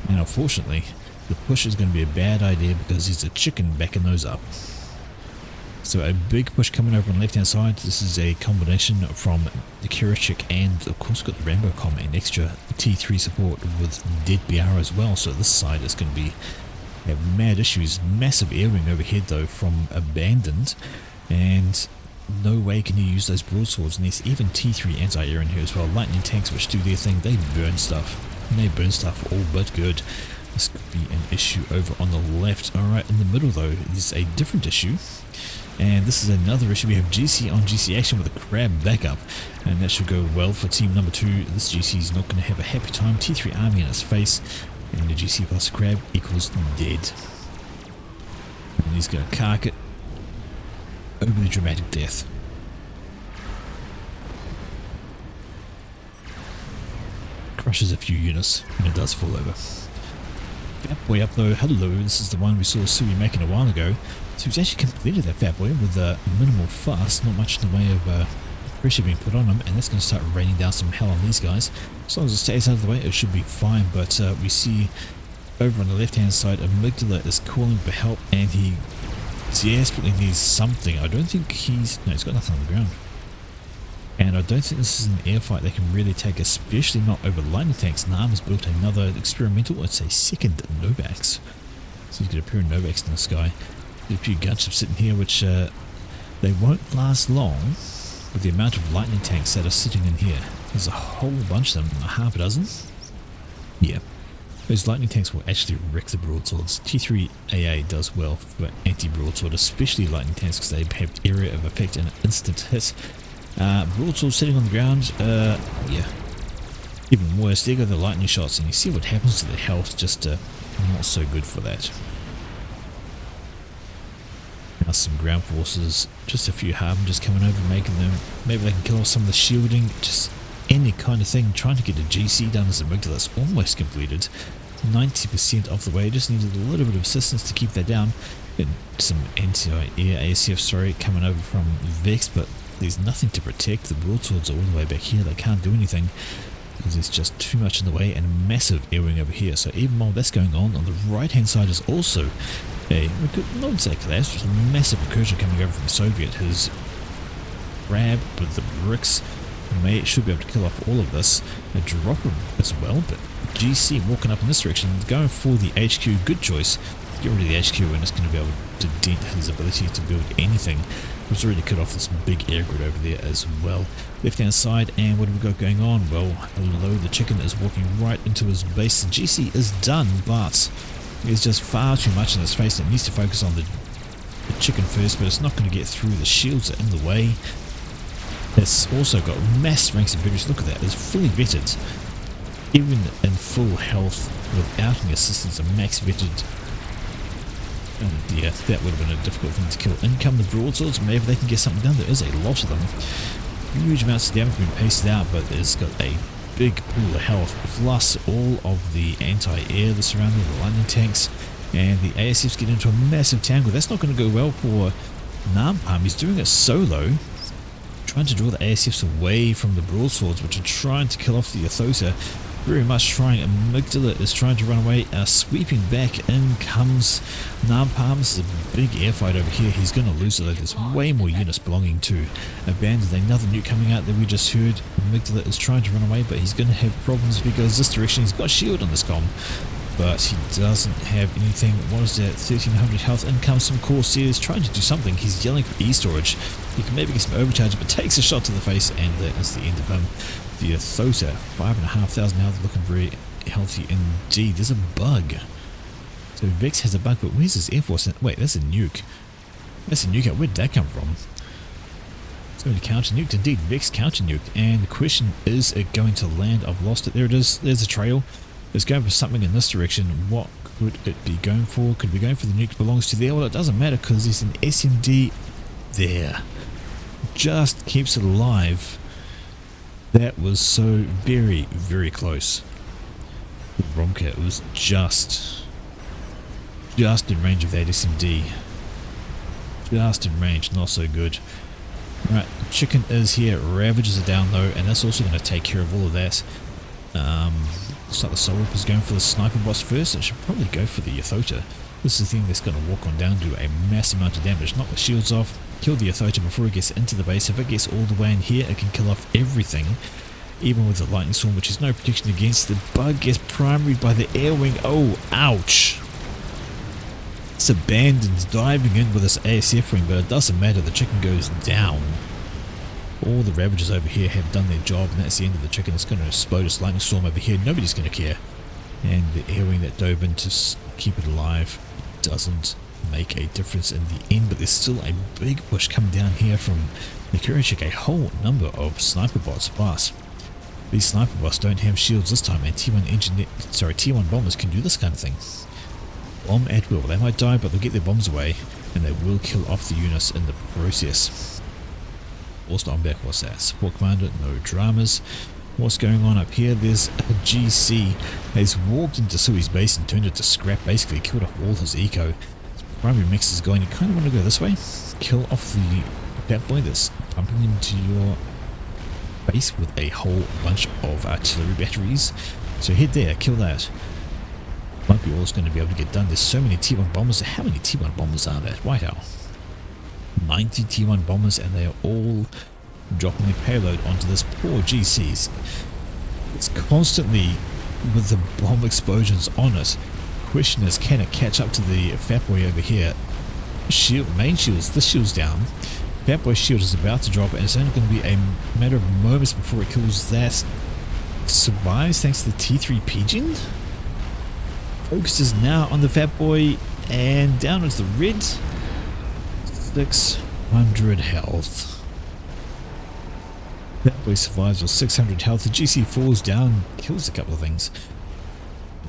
And unfortunately, the push is going to be a bad idea because there's a chicken backing those up. So a big push coming over on the left hand side. This is a combination from the Kirachik and of course got the Rambo Com and extra T3 support with dead BR as well. So this side is going to be have mad issues. Massive air wing overhead though from Abandoned, and no way can you use those broadswords, and there's even T3 anti-air in here as well. Lightning tanks which do their thing, they burn stuff. And they burn stuff all but good. This could be an issue over on the left. Alright, in the middle though, there's a different issue. And this is another issue. We have GC on GC action with a Crab backup. And that should go well for team number 2. This GC is not going to have a happy time. T3 army in his face. And the GC plus Crab equals dead. And he's going to cark it. Overly dramatic death. Crushes a few units and it does fall over. Fat Boy up though, hello, this is the one we saw Sui making a while ago. So he's actually completed that Fat Boy with minimal fuss, not much in the way of pressure being put on him, and that's going to start raining down some hell on these guys. As long as it stays out of the way, it should be fine, but we see over on the left hand side, Amygdala is calling for help, and he desperately needs something. I don't think he's got nothing on the ground. And I don't think this is an air fight they can really take, especially not over lightning tanks. Nam has built another experimental, it's a second Novax. So he's got a pair of Novax in the sky. There's a few gunships sitting here, which they won't last long with the amount of lightning tanks that are sitting in here. There's a whole bunch of them, half a dozen. Yeah. Those lightning tanks will actually wreck the broadswords. T3 AA does well for anti-broadsword, especially lightning tanks because they have area of effect and an instant hit. Broadsword sitting on the ground, yeah, even worse. There go the lightning shots, and you see what happens to the health, just not so good for that. Now some ground forces, just a few harbingers coming over, making them, maybe they can kill off some of the shielding, just any kind of thing, trying to get a GC done as Amygdala. That's almost completed, 90% of the way, just needed a little bit of assistance to keep that down. And some anti-air ASF, sorry, coming over from Vex, but there's nothing to protect. The broadswords are all the way back here. They can't do anything because there's just too much in the way, and a massive air wing over here. So even while that's going on the right hand side is also a, not exactly that, it's just a massive recursion coming over from the Soviet. His Crab with the bricks should be able to kill off all of this. A dropper as well, but GC walking up in this direction, going for the HQ, good choice. Get rid of the HQ and it's going to be able to dent his ability to build anything. He's already cut off this big air grid over there as well. Left hand side, and what have we got going on? Well, hello, the chicken is walking right into his base. The GC is done, but there's just far too much in his face. It needs to focus on the chicken first, but it's not going to get through. The shields are in the way. It's also got mass ranks of veterans. Look at that, it's fully vetted. Even in full health, without any assistance, a max vetted. And yeah, that would have been a difficult thing to kill. In come the broadswords, maybe they can get something done. There is a lot of them. Huge amounts of damage being pasted out, but it's got a big pool of health, plus all of the anti-air that's surrounding the lightning tanks, and the ASFs get into a massive tangle. That's not going to go well for Nampalm. He's doing it solo, trying to draw the ASFs away from the broadswords, which are trying to kill off the Athota. very much trying. Amygdala is trying to run away. Sweeping back in comes Napalm. This is a big air fight over here. He's going to lose it though. There's way more units belonging to Abandoned. Another nuke coming out that we just heard. Amygdala is trying to run away, but he's going to have problems because this direction he's got shield on this comm. But he doesn't have anything. What is that? 1300 health. In comes some Corsairs trying to do something. He's yelling for E-storage. He can maybe get some overcharge, but takes a shot to the face, and that is the end of him. The Athota, 5,500 health, looking very healthy indeed. There's a bug. So Vex has a bug, but where's his Air Force? Wait, that's a nuke. That's a nuke. Where did that come from? It's going to counter nuked. Indeed, Vex counter nuked. And the question is it going to land? I've lost it. There it is. There's a trail. It's going for something in this direction. What could it be going for? Could be going for the nuke belongs to there. Well, it doesn't matter because there's an SMD there. Just keeps it alive. That was so very, very close. The Romka was just in range of that SMD. Just in range, not so good. Right, chicken is here. Ravages are down though, and that's also going to take care of all of that. Looks like the Soul Ripper is going for the sniper boss first. It should probably go for the Athota. This is the thing that's going to walk on down, do a massive amount of damage. Knock the shields off, kill the Athota before it gets into the base. If it gets all the way in here, it can kill off everything. Even with the Lightning Storm, which is no protection against. The bug gets primaried by the air wing. Oh, ouch. It's Abandoned diving in with this ASF wing, but it doesn't matter. The chicken goes down. All the Ravagers over here have done their job, and that's the end of the chicken. It's going to explode its Lightning Storm over here. Nobody's going to care. And the air wing that dove in to keep it alive doesn't make a difference in the end, but there's still a big push coming down here from the Kurachik. A whole number of sniper bots pass. These sniper bots don't have shields this time, and T1 bombers can do this kind of thing. Bomb at will. They might die, but they'll get their bombs away, and they will kill off the units in the process. Also on back, what's that? Support commander, no dramas. What's going on up here? There's a GC has walked into Sui's base and turned it to scrap, basically killed off all his eco. His primary mix is going, you kind of want to go this way, kill off the fat boy that's pumping into your base with a whole bunch of artillery batteries. So head there, kill that. Might be all it's going to be able to get done. There's so many T1 bombers. How many T1 bombers are there? White Owl. 90 T1 bombers, and they are all dropping their payload onto this poor GCs. It's constantly with the bomb explosions on it. Question is, can it catch up to the fat boy over here? Main shields, this shield's down. Fat boy's shield is about to drop, and it's only going to be a matter of moments before it kills that. Survives thanks to the T3 Pigeon. Focus is now on the fat boy, and down into the red. 600 health. That boy survives with 600 health. The GC falls down, kills a couple of things.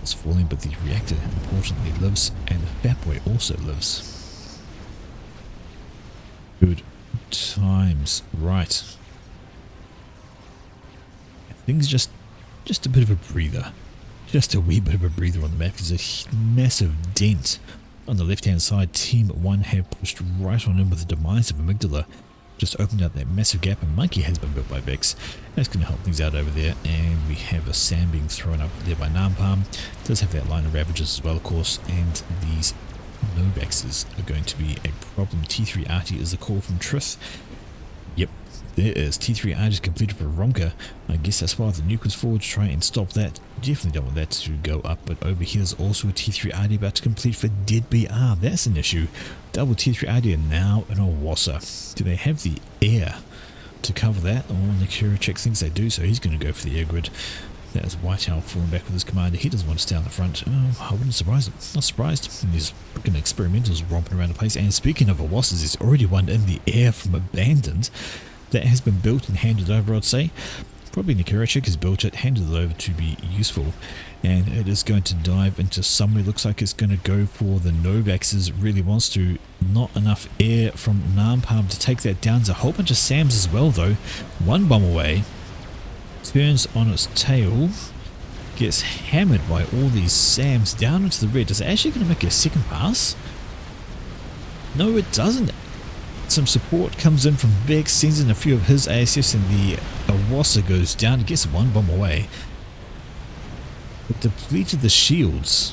It's falling, but the reactor importantly lives, and the fat boy also lives. Good times. Right. Things just a bit of a breather. Just a wee bit of a breather on the map. There's a massive dent on the left hand side. Team 1 have pushed right on in with the demise of Amygdala. Just opened up that massive gap, and Monkey has been built by Vex. That's going to help things out over there, and we have a SAM being thrown up there by Napalm. Does have that line of Ravagers as well, of course, and these Novexes are going to be a problem. T3 Arty is the call from Trith. Yep, there is. T3 Arty is completed for Romka. I guess that's why the nuke was forward to try and stop that. Definitely don't want that to go up, but over here is also a T3 Arty about to complete for Dead BR. That's an issue. Double T3 Arty and now an Awassa. Do they have the air to cover that? Oh, Nikira checks things they do, so he's going to go for the air grid. That is White Owl falling back with his commander. He doesn't want to stay on the front. Oh, I wouldn't surprise him. Not surprised. And these freaking experimentals romping around the place. And speaking of Awassas, there's already one in the air from Abandoned that has been built and handed over, I'd say. Probably Nikarachik has built it, handed it over to be useful, and it is going to dive into somewhere. Looks like it's going to go for the Novaxes. Really wants to. Not enough air from Napalm to take that down. There's a whole bunch of SAMs as well though. One bomb away. Turns on its tail. Gets hammered by all these SAMs down into the red. Is it actually going to make a second pass? No, it doesn't. Some support comes in from Vex, sends in a few of his ASFs, and the Awassa goes down. It gets one bomb away. It depleted the shields,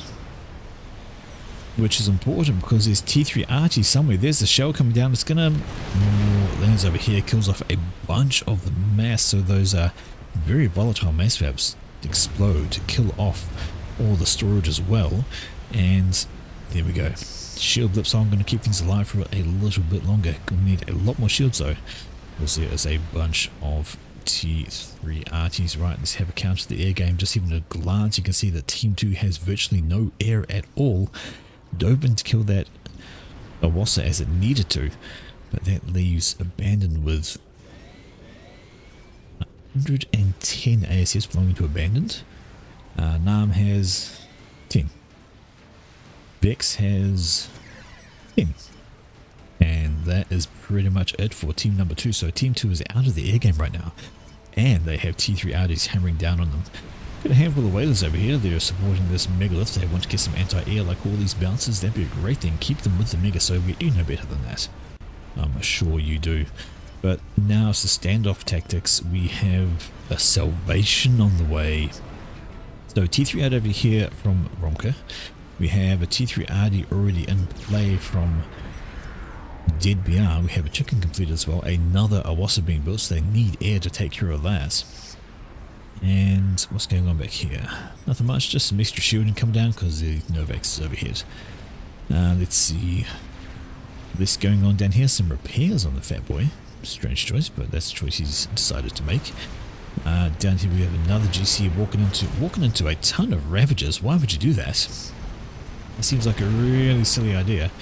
which is important because there's T3 Archie somewhere. There's the shell coming down. It's gonna lands over here, kills off a bunch of the mass. So those are very volatile mass fabs explode to kill off all the storage as well. And there we go. Shield blip, so I'm going to keep things alive for a little bit longer. Going to need a lot more shields though, because there is a bunch of T3 arties. Right, let's have a counter to the air game. Just even a glance, you can see that Team 2 has virtually no air at all. Dove in to kill that Awasa as it needed to, but that leaves Abandoned with 110 ASS belonging to Abandoned. Nam has 10. Vex has 10. And that is pretty much it for team number 2. So team 2 is out of the air game right now. And they have T3 arties hammering down on them. Got a handful of whalers over here. They're supporting this megalith. They want to get some anti-air like all these bounces. That'd be a great thing. Keep them with the Mega Soviet. You know better than that. I'm sure you do. But now it's the standoff tactics. We have a salvation on the way. So T3 out over here from Romka. We have a T3 RD already in play from Dead BR. We have a chicken completed as well. Another Awasa being built, so they need air to take care of that. And what's going on back here? Nothing much, just some extra shielding coming down because the Novax is overhead. Let's see. This going on down here, some repairs on the Fat Boy. Strange choice, but that's the choice he's decided to make. Down here we have another GC walking into a ton of Ravagers. Why would you do that? It seems like a really silly idea.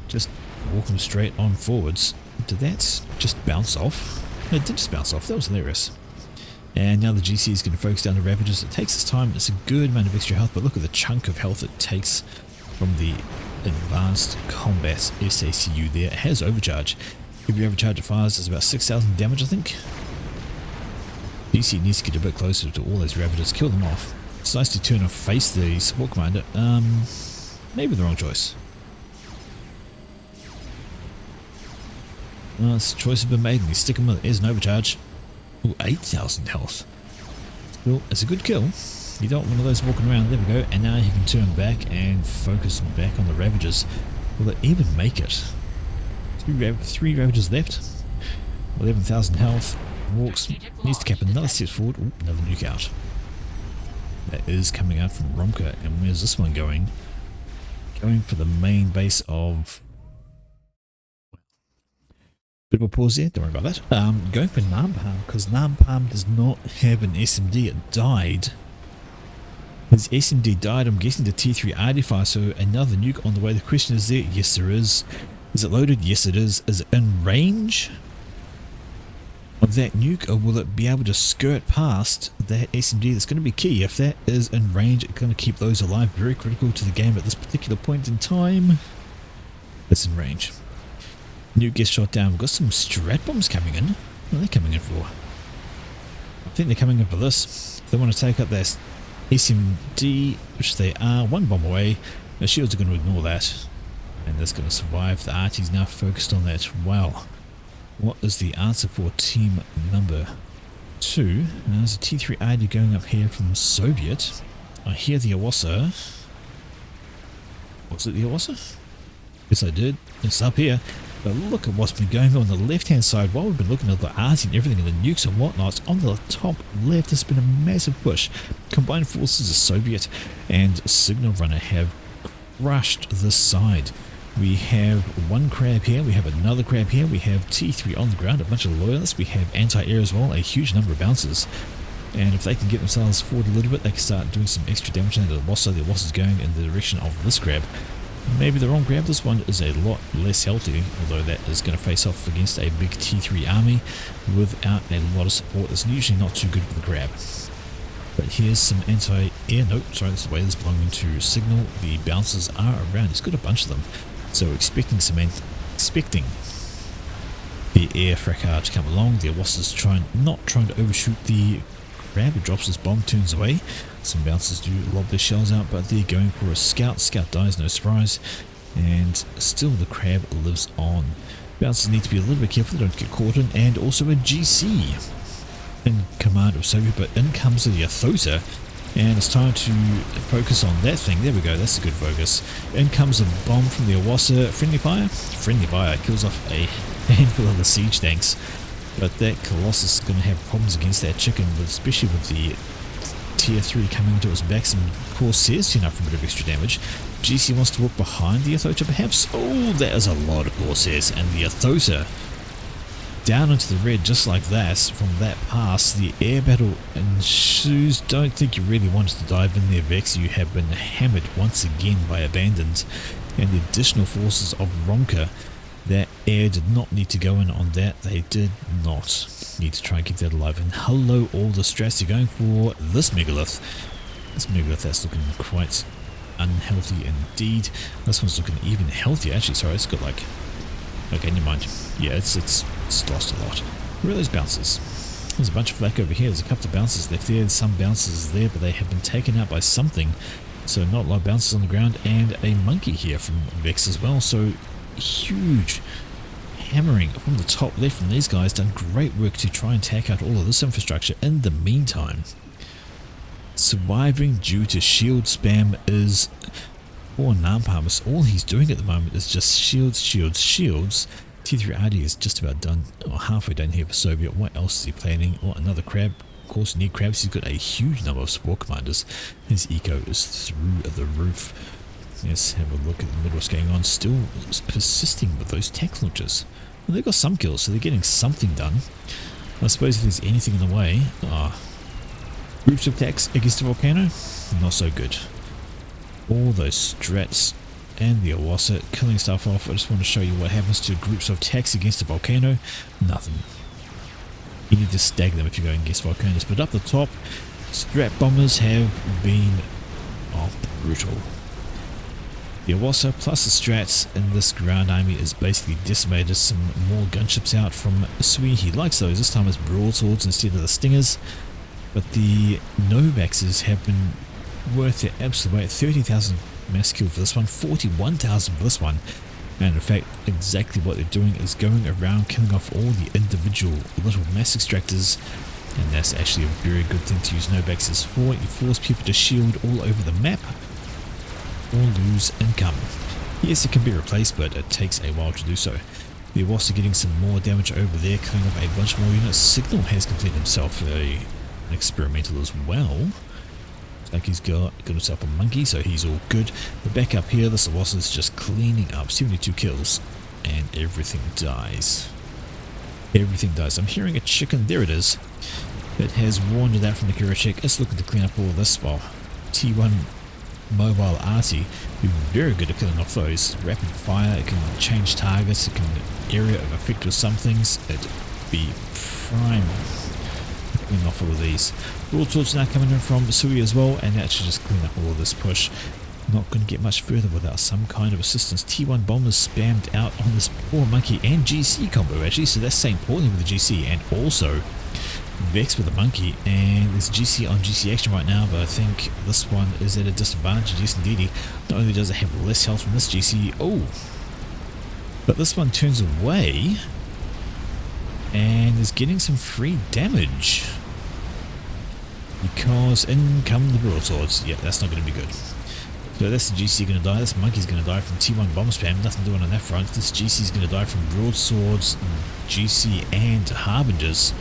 Just walk them straight on forwards. Did that just bounce off? No, it did just bounce off. That was hilarious. And now the GC is going to focus down the Ravagers. It takes its time. It's a good amount of extra health, but look at the chunk of health it takes from the Advanced Combat SACU there. It has overcharge. If you overcharge it fires, it's about 6,000 damage, I think. GC needs to get a bit closer to all those Ravagers, kill them off. It's nice to turn and face the support commander. Maybe the wrong choice. Well, this choice has been made and you stick him with it. There's an overcharge. Ooh, 8,000 health. Well, it's a good kill. You don't want one of those walking around. There we go. And now he can turn back and focus back on the Ravagers. Will it even make it? Three Ravagers left. 11,000 health. Walks. Needs to cap another step forward. Ooh, another nuke out. That is coming out from Romka. And where's this one going? Going for the main base of... Bit of a pause there, don't worry about that. Going for Nampalm, because Nampalm does not have an SMD. It died. His SMD died, I'm guessing the T3 RD fire, so another nuke on the way. The question is there? Yes, there is. Is it loaded? Yes, it is. Is it in range of that nuke, or will it be able to skirt past that SMD? That's going to be key. If that is in range, it's going to keep those alive. Very critical to the game at this particular point in time. It's in range. Nuke gets shot down. We've got some strat bombs coming in. What are they coming in for? I think they're coming in for this. They want to take up their SMD, which they are. One bomb away. The shields are going to ignore that. And that's going to survive. The RT's now focused on that. Wow. What is the answer for team number 2? There's a T3 ID going up here from Soviet. I hear the Awasa. Was it the Awasa? Yes, I did. It's up here. But look at what's been going on the left-hand side while we've been looking at the RT and everything and the nukes and whatnot. On the top left, there's been a massive push. Combined forces of Soviet and Signal Runner have crushed this side. We have one crab here, we have another crab here, we have T3 on the ground, a bunch of loyalists, we have anti-air as well, a huge number of bouncers. And if they can get themselves forward a little bit, they can start doing some extra damage to the Awasa. The Awasa is going in the direction of this crab. Maybe the wrong grab. This one is a lot less healthy, although that is going to face off against a big T3 army without a lot of support. It's usually not too good for the grab. But here's some anti-air. Nope, sorry, this is the way this is belonging to Signal. The bouncers are around. He's got a bunch of them. So expecting the air fracas to come along. The Awasa's not trying to overshoot the crab. It drops his bomb, turns away. Some bouncers do lob their shells out, but they're going for a scout. Scout dies, no surprise. And still the crab lives on. Bouncers need to be a little bit careful they don't get caught in. And also a GC in command of Soviet, but in comes the Yathosa. And it's time to focus on that thing. There we go, that's a good focus. In comes a bomb from the Awasa. Friendly fire? Friendly fire kills off a handful of the siege tanks. But that Colossus is going to have problems against that chicken, especially with the tier 3 coming into its back. Some Corsairs turn up for a bit of extra damage. GC wants to walk behind the Athota perhaps. Oh, that is a lot of Corsairs. And the Athota down into the red just like that. From that pass, the air battle ensues. Don't think you really wanted to dive in there, Vex. You have been hammered once again by Abandoned and the additional forces of Ronka. That air did not need to go in on that. They did not need to try and keep that alive. And hello, all the strats. You're going for this megalith. This megalith that's looking quite unhealthy indeed. This one's looking even healthier actually. Sorry, it's got like, okay, never mind. Yeah, it's lost a lot. Where are those bouncers? There's a bunch of flak over here. There's a couple of bouncers left there. There's some bouncers there, but they have been taken out by something. So not a lot of bouncers on the ground, and a monkey here from Vex as well. So huge hammering from the top left from these guys. Done great work to try and take out all of this infrastructure. In the meantime, surviving due to shield spam is poor Nampalmus. All he's doing at the moment is just shields, shields, shields. T3 RD is just about done, or halfway done here for Soviet. What else is he planning? Oh, another crab. Of course, you need crabs. He's got a huge number of support commanders. His eco is through the roof. Let's have a look at the middle what's going on. Still persisting with those tech launchers. Well, they've got some kills, so they're getting something done. I suppose if there's anything in the way, groups of attacks against the volcano, not so good. All those strats and the Awasa killing stuff off. I just want to show you what happens to groups of attacks against a volcano. Nothing. You need to stagger them if you're going against volcanoes. But up the top, strat bombers have been brutal. The Awasa plus the strats in this ground army is basically decimated. Some more gunships out from Sui. He likes those. This time it's broadswords instead of the stingers. But the Novaxes have been worth their absolute weight. 30,000 mass kill for this one, 41,000 for this one. And in fact, exactly what they're doing is going around killing off all the individual little mass extractors. And that's actually a very good thing to use Novaxes for. You force people to shield all over the map or lose income. Yes, it can be replaced, but it takes a while to do so. They're also getting some more damage over there, killing off a bunch more units. Signal has completed himself an experimental as well. Looks like he's got himself a monkey, so he's all good. But back up here, this Awasa is just cleaning up. 72 kills, and everything dies. Everything dies. I'm hearing a chicken. There it is. It has wandered out from the Kirachek. It's looking to clean up all of this. Well, T1 mobile arty, be very good at killing off those. Rapid fire, it can change targets, it can area of effect with some things. It'd be prime cleaning off all of these. Broadswords now coming in from Sui as well, and that should just clean up all of this push. Not going to get much further without some kind of assistance. T1 bombers spammed out on this poor monkey and GC combo actually, so that's saying poorly with the GC, and also Vex with a monkey, and there's GC on GC action right now, but I think this one is at a disadvantage. Yes indeed, not only does it have less health from this GC, but this one turns away and is getting some free damage because in come the broadswords. Yeah, that's not going to be good. So that's the GC going to die, this monkey's going to die from T1 bomb spam, nothing doing on that front. This GC is going to die from broadswords, GC and harbingers.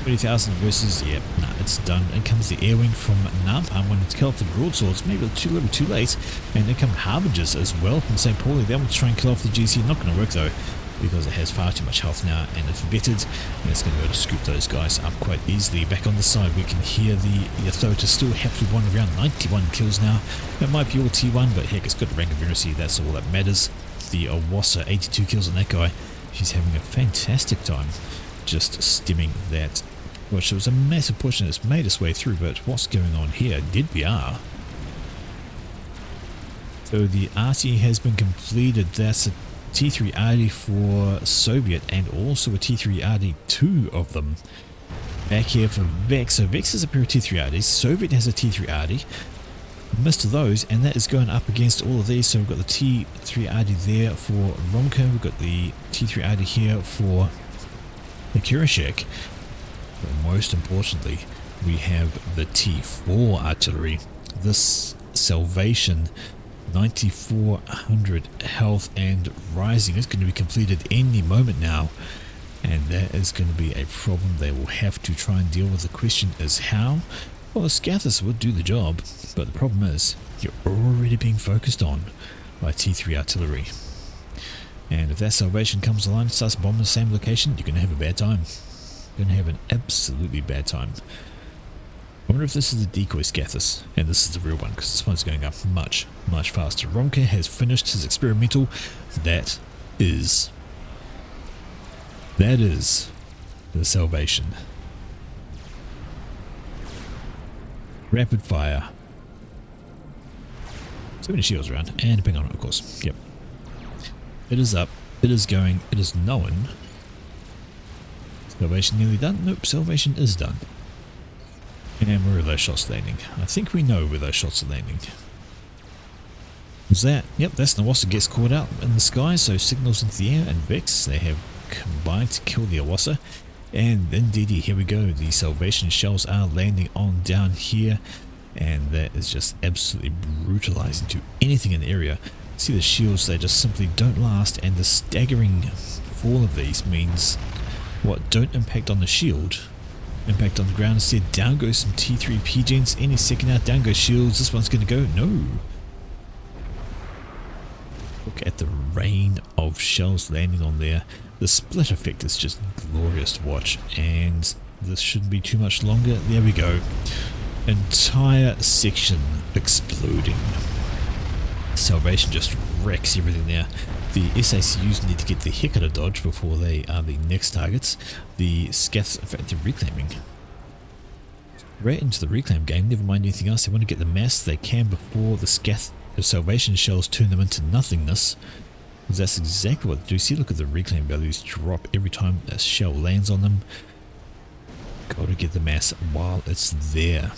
20,000 versus, yeah, nah, it's done. In comes the air wing from Nampalm when it's killed off the broadswords, maybe a little too late. And in come harbingers as well from St. Pauli. They will try and kill off the GC, not going to work though, because it has far too much health now and it's vetted, and it's going to be able to scoop those guys up quite easily. Back on the side we can hear the Athota still happily one around 91 kills now. That might be all T1, but heck, it's got a rank of Venusi, that's all that matters. The Awasa, 82 kills on that guy. She's having a fantastic time just stemming that push. It was a massive push and it's made its way through, but what's going on here? Did we are. So the RT has been completed. That's a T3 RD for Soviet and also a T3 RD, 2 of them. Back here for Vex. So Vex has a pair of T3 RDs. Soviet has a T3 RD. Missed those, and that is going up against all of these. So we've got the T3 RD there for Romka. We've got the T3 RD here for the Kirashek. But most importantly, we have the T4 artillery. This Salvation 9400 health and rising is going to be completed any moment now, and that is going to be a problem they will have to try and deal with. The question is how. Well, the Scathers would do the job, but the problem is you're already being focused on by T3 artillery, and if that Salvation comes along and starts bombing the same location, you're going to have a bad time. You're going to have an absolutely bad time. I wonder if this is the decoy Scathus, and this is the real one, because this one's going up much, much faster. Ronka has finished his experimental. That is the Salvation. Rapid fire. So many shields around, and a ping on it, of course. Yep. It is up. It is going. It is known. Salvation nearly done? Nope, Salvation is done. And where are those shots landing? I think we know where those shots are landing. Was that? Yep, that's Nawasa gets caught out in the sky, so signals into the air, and Vex, they have combined to kill the Awasa. And indeed, here we go, the Salvation shells are landing on down here, and that is just absolutely brutalizing to anything in the area. See the shields, they just simply don't last, and the staggering fall of these means what don't impact on the shield, impact on the ground. Instead, down goes some T3 PGens any second now, down goes shields. This one's going to go, no. Look at the rain of shells landing on there. The split effect is just glorious to watch, and this shouldn't be too much longer. There we go. Entire section exploding. Salvation just wrecks everything there. The SACUs need to get the heck out of dodge before they are the next targets. The Scaths, in fact, they're reclaiming. Right into the reclaim game, never mind anything else. They want to get the mass they can before the Salvation shells turn them into nothingness. Because that's exactly what they do. See, look at the reclaim values drop every time a shell lands on them. Got to get the mass while it's there.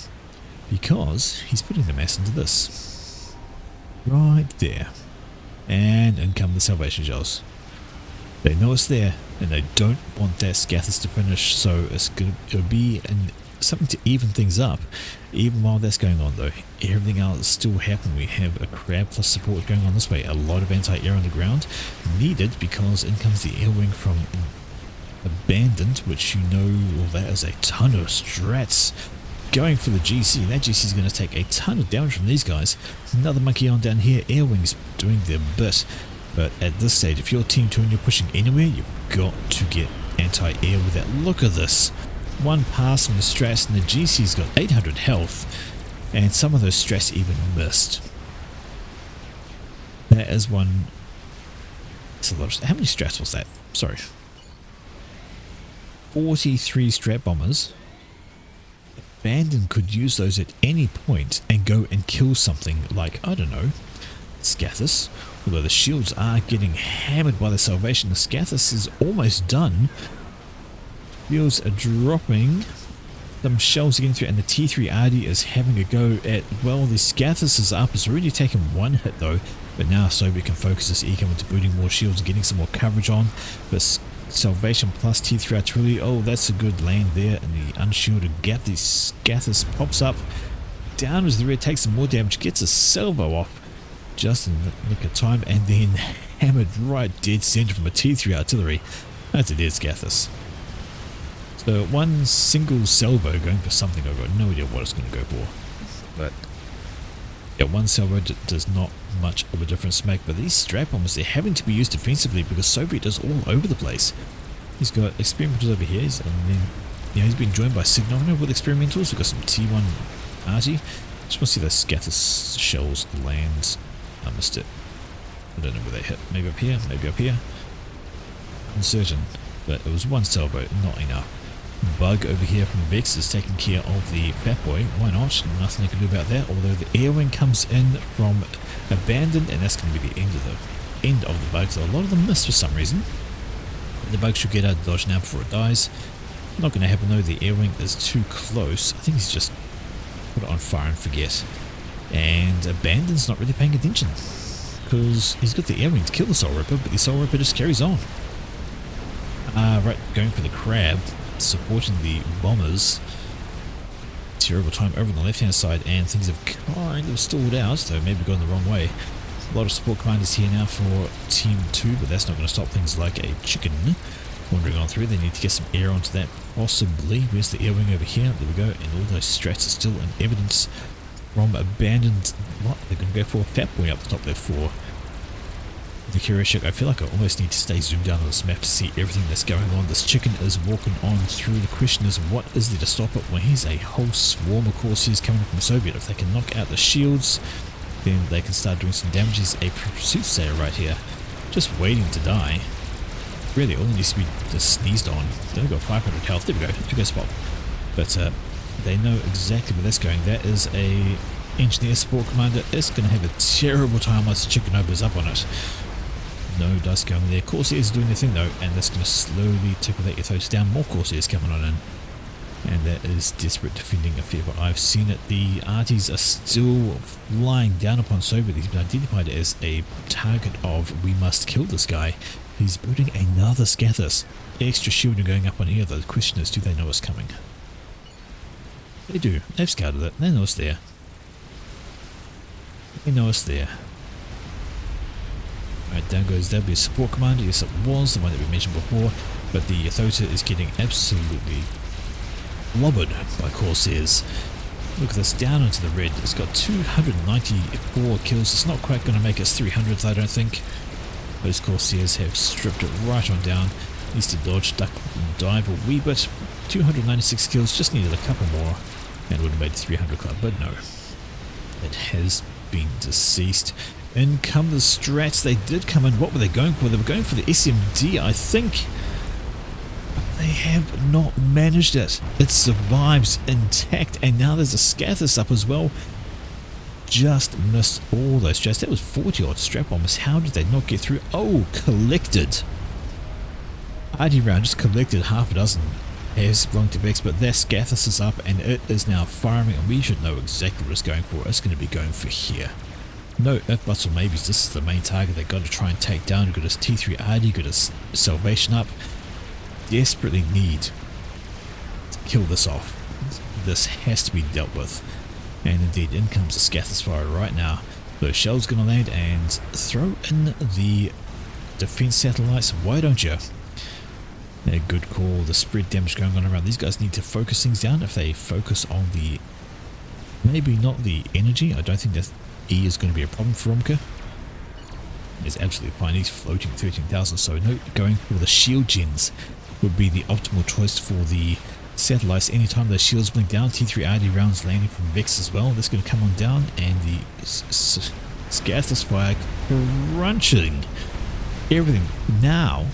Because he's putting the mass into this. Right there. And in come the Salvation shells. They know it's there, and they don't want that Scathus to finish, so it'll be something to even things up. Even while that's going on though, everything else is still happening. We have a crab plus support going on this way, a lot of anti-air on the ground needed, because in comes the air wing from Abandoned, which you know, well, that is a ton of strats going for the GC. That GC is going to take a ton of damage from these guys. Another monkey on down here, air wings doing their bit, but at this stage, if you're team 2 and you're pushing anywhere, you've got to get anti-air with that. Look at this. One pass from the strats, and the GC's got 800 health, and some of those strats even missed. That is one. It's a lot of, how many strats was that? Sorry. 43 strat bombers. Abandon could use those at any point and go and kill something like, I don't know, Scathus. Although the shields are getting hammered by the Salvation, the Scathus is almost done. Shields are dropping. Some shells are getting through, and the T3 RD is having a go at, well, the Scathus is up. It's already taken one hit though, but now Soviet can focus this E into booting more shields and getting some more coverage on. But Salvation plus T3 artillery, oh, that's a good land there in the unshielded gap. The Scathus pops up, down as the rear, takes some more damage, gets a salvo off just in the nick of time, and then hammered right dead center from a T3 artillery. That's a dead Scathus. So one single salvo going for something, I've got no idea what it's going to go for. But yeah, one salvo does not much of a difference make. But these strat bombers, they're having to be used defensively because Soviet is all over the place. He's got experimentals over here, and then he's been joined by Signona with experimentals. We've got some T1 Arty. Just want to see those Scathus shells land. I missed it. I don't know where they hit. Maybe up here, maybe up here. Uncertain, but it was one salvo, not enough. Bug over here from Vex is taking care of the Fat Boy. Why not? Nothing I can do about that. Although the air wing comes in from Abandoned, and that's going to be the end of the bug. So a lot of them missed for some reason. The bug should get out of dodge now before it dies. Not going to happen though. The air wing is too close. I think he's just put it on fire and forget. And Abandoned's not really paying attention because he's got the air wing to kill the Soul Ripper, but the Soul Ripper just carries on. Right, going for the crab, supporting the bombers. terrible time over on the left hand side, and things have kind of stalled out, so maybe going the wrong way. A lot of support commanders here now for Team 2, but that's not going to stop things like a chicken wandering on through. They need to get some air onto that, possibly. Where's the air wing over here? There we go, and all those strats are still in evidence from abandoned. What? They're going to go for a fat boy up the top there for the curious chick. I feel like I almost need to stay zoomed down on this map to see everything that's going on. This chicken is walking on through. The question is, what is there to stop it? Well, here's a whole swarm of Corsairs coming from the Soviet. If they can knock out the shields, then they can start doing some damage. There's a soothsayer right here, just waiting to die. Really, all needs to be just sneezed on. They only got 500 health. There we go, a good spot. But they know exactly where that's going. That is a engineer support commander. It's going to have a terrible time once the chicken opens up on it. No dust going there. Corsairs doing their thing though, and that's going to slowly tickle that ethos down. More Corsairs coming on in. And that is desperate defending a fever. I've seen it. The arties are still flying down upon Soviet. He's been identified as a target of, we must kill this guy. He's building another Scathus. Extra shielding going up on here though. The question is, do they know it's coming? They do. They've scouted it. They know it's there. They know it's there. Alright, down goes W support commander. Yes, it was the one that we mentioned before, but the Athota is getting absolutely lobbered by Corsairs. Look at this, down into the red. It's got 294 kills. It's not quite going to make its 300th, I don't think. Those Corsairs have stripped it right on down. Needs to dodge, duck, and dive a wee bit. 296 kills, just needed a couple more, and would have made the 300 club, but no. It has been deceased. In come the strats. They did come in. What were they going for? They were going for the SMD, I think. But they have not managed it. It survives intact, and now there's a Scathus up as well. Just missed all those strats. That was 40 odd strap bombers. How did they not get through? Oh, collected. ID round just collected half a dozen as wrong to Vex, but their Scathus is up and it is now firing, and we should know exactly what it's going for. It's going to be going for here. No if, buts or maybes. This is the main target they've got to try and take down. You've got his T3 RD, got his Salvation up. Desperately need to kill this off. This has to be dealt with. And indeed, in comes the Scathus fire right now. Those shells going to land and throw in the defense satellites. Why don't you? A good call. The spread damage going on around. These guys need to focus things down. If they focus on the, maybe not the energy, I don't think that E is going to be a problem for Romka. It's absolutely fine. He's floating 13,000, so no, going for the shield gens would be the optimal choice for the satellites. Anytime those shields blink down, T3 RD rounds landing from Vex as well. That's going to come on down, and the Scathus fire crunching everything. Now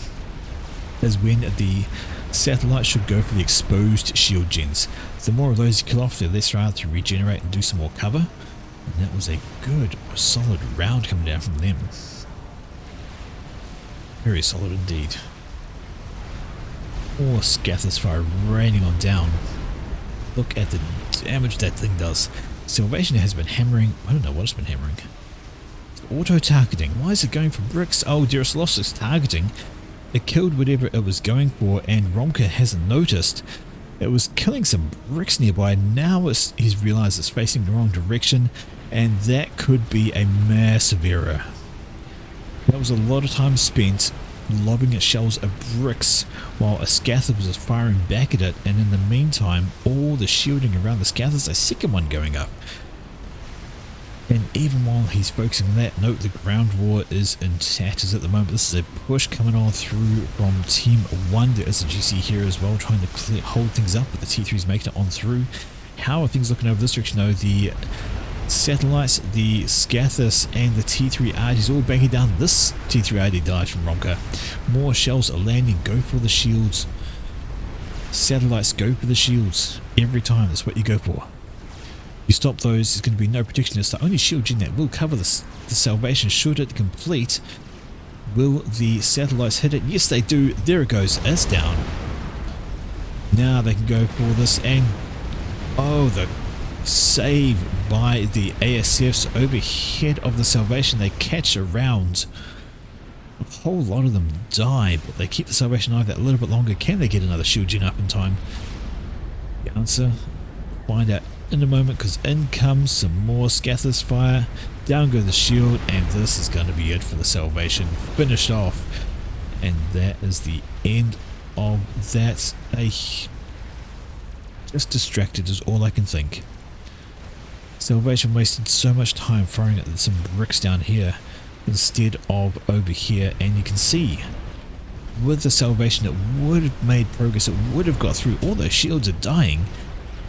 is when the satellite should go for the exposed shield gens. The more of those you kill off, the less rather to regenerate and do some more cover. And that was a good, solid round coming down from them. Very solid indeed. More Scathus fire raining on down. Look at the damage that thing does. Salvation has been hammering. I don't know what it's been hammering. It's auto-targeting. Why is it going for bricks? Oh, Dearest Lost is targeting. It killed whatever it was going for, and Romka hasn't noticed. It was killing some bricks nearby. Now he's realized it's facing the wrong direction, and that could be a massive error. That was a lot of time spent lobbing at shells of bricks while a Scathus was firing back at it, and in the meantime all the shielding around the Scathus, a second one going up. And even while he's focusing on that, note the ground war is in tatters at the moment. This is a push coming on through from Team 1. There is a GC here as well trying to hold things up, but the T3's making it on through. How are things looking over this direction though? The satellites, the Scathus and the T3 RD is all banging down. This T3 RD died from Romka. More shells are landing. Go for the shields. Satellites, go for the shields. Every time, that's what you go for. You stop those, there's going to be no protection. It's the only shield gen that will cover the Salvation should it complete. Will the satellites hit it? Yes, they do. There it goes. It's down. Now they can go for this, and oh, the save by the ASFs overhead of the Salvation. They catch a round. A whole lot of them die, but they keep the Salvation alive that little bit longer. Can they get another shield gen up in time? The answer, find out in a moment, because in comes some more Scathers fire. Down goes the shield, and this is going to be it for the Salvation. Finished off. And that is the end of that. Just distracted is all I can think. Salvation wasted so much time throwing at some bricks down here instead of over here, and you can see with the Salvation it would have made progress, it would have got through. All those shields are dying.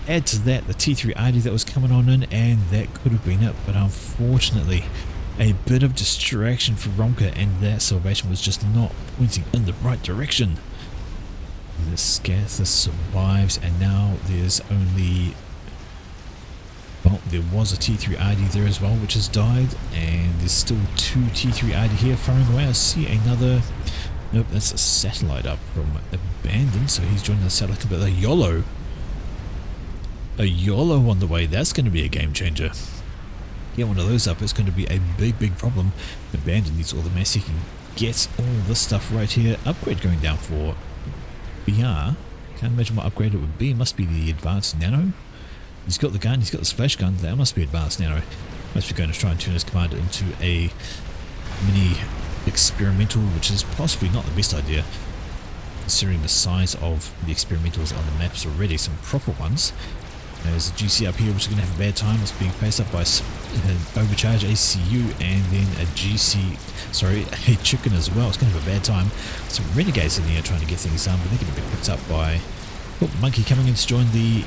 Add to that the T3 ID that was coming on in, and that could have been it, but unfortunately a bit of distraction for Ronka, and that Salvation was just not pointing in the right direction. The Scather survives, and now there's only, well, there was a T3 ID there as well which has died, and there's still 2 T3 ID here firing away. I see another, nope, that's a satellite up from Abandoned, so he's joining the satellite, but a YOLO on the way. That's going to be a game changer. Get one of those up, it's going to be a big problem. Abandoned needs all the mass he can get. All this stuff right here. Upgrade going down for BR. Can't imagine what upgrade it would be. It must be the advanced nano. He's got the gun, he's got the splash gun. That must be advanced nano. Must be going to try and turn his commander into a mini experimental, which is possibly not the best idea considering the size of the experimentals on the maps already. Some proper ones. There's a GC up here which is going to have a bad time. It's being faced up by an overcharge ACU, and then a GC, sorry, a chicken as well. It's going to have a bad time. Some renegades in here trying to get things done, but they're going to be picked up by, oh, Monkey coming in to join the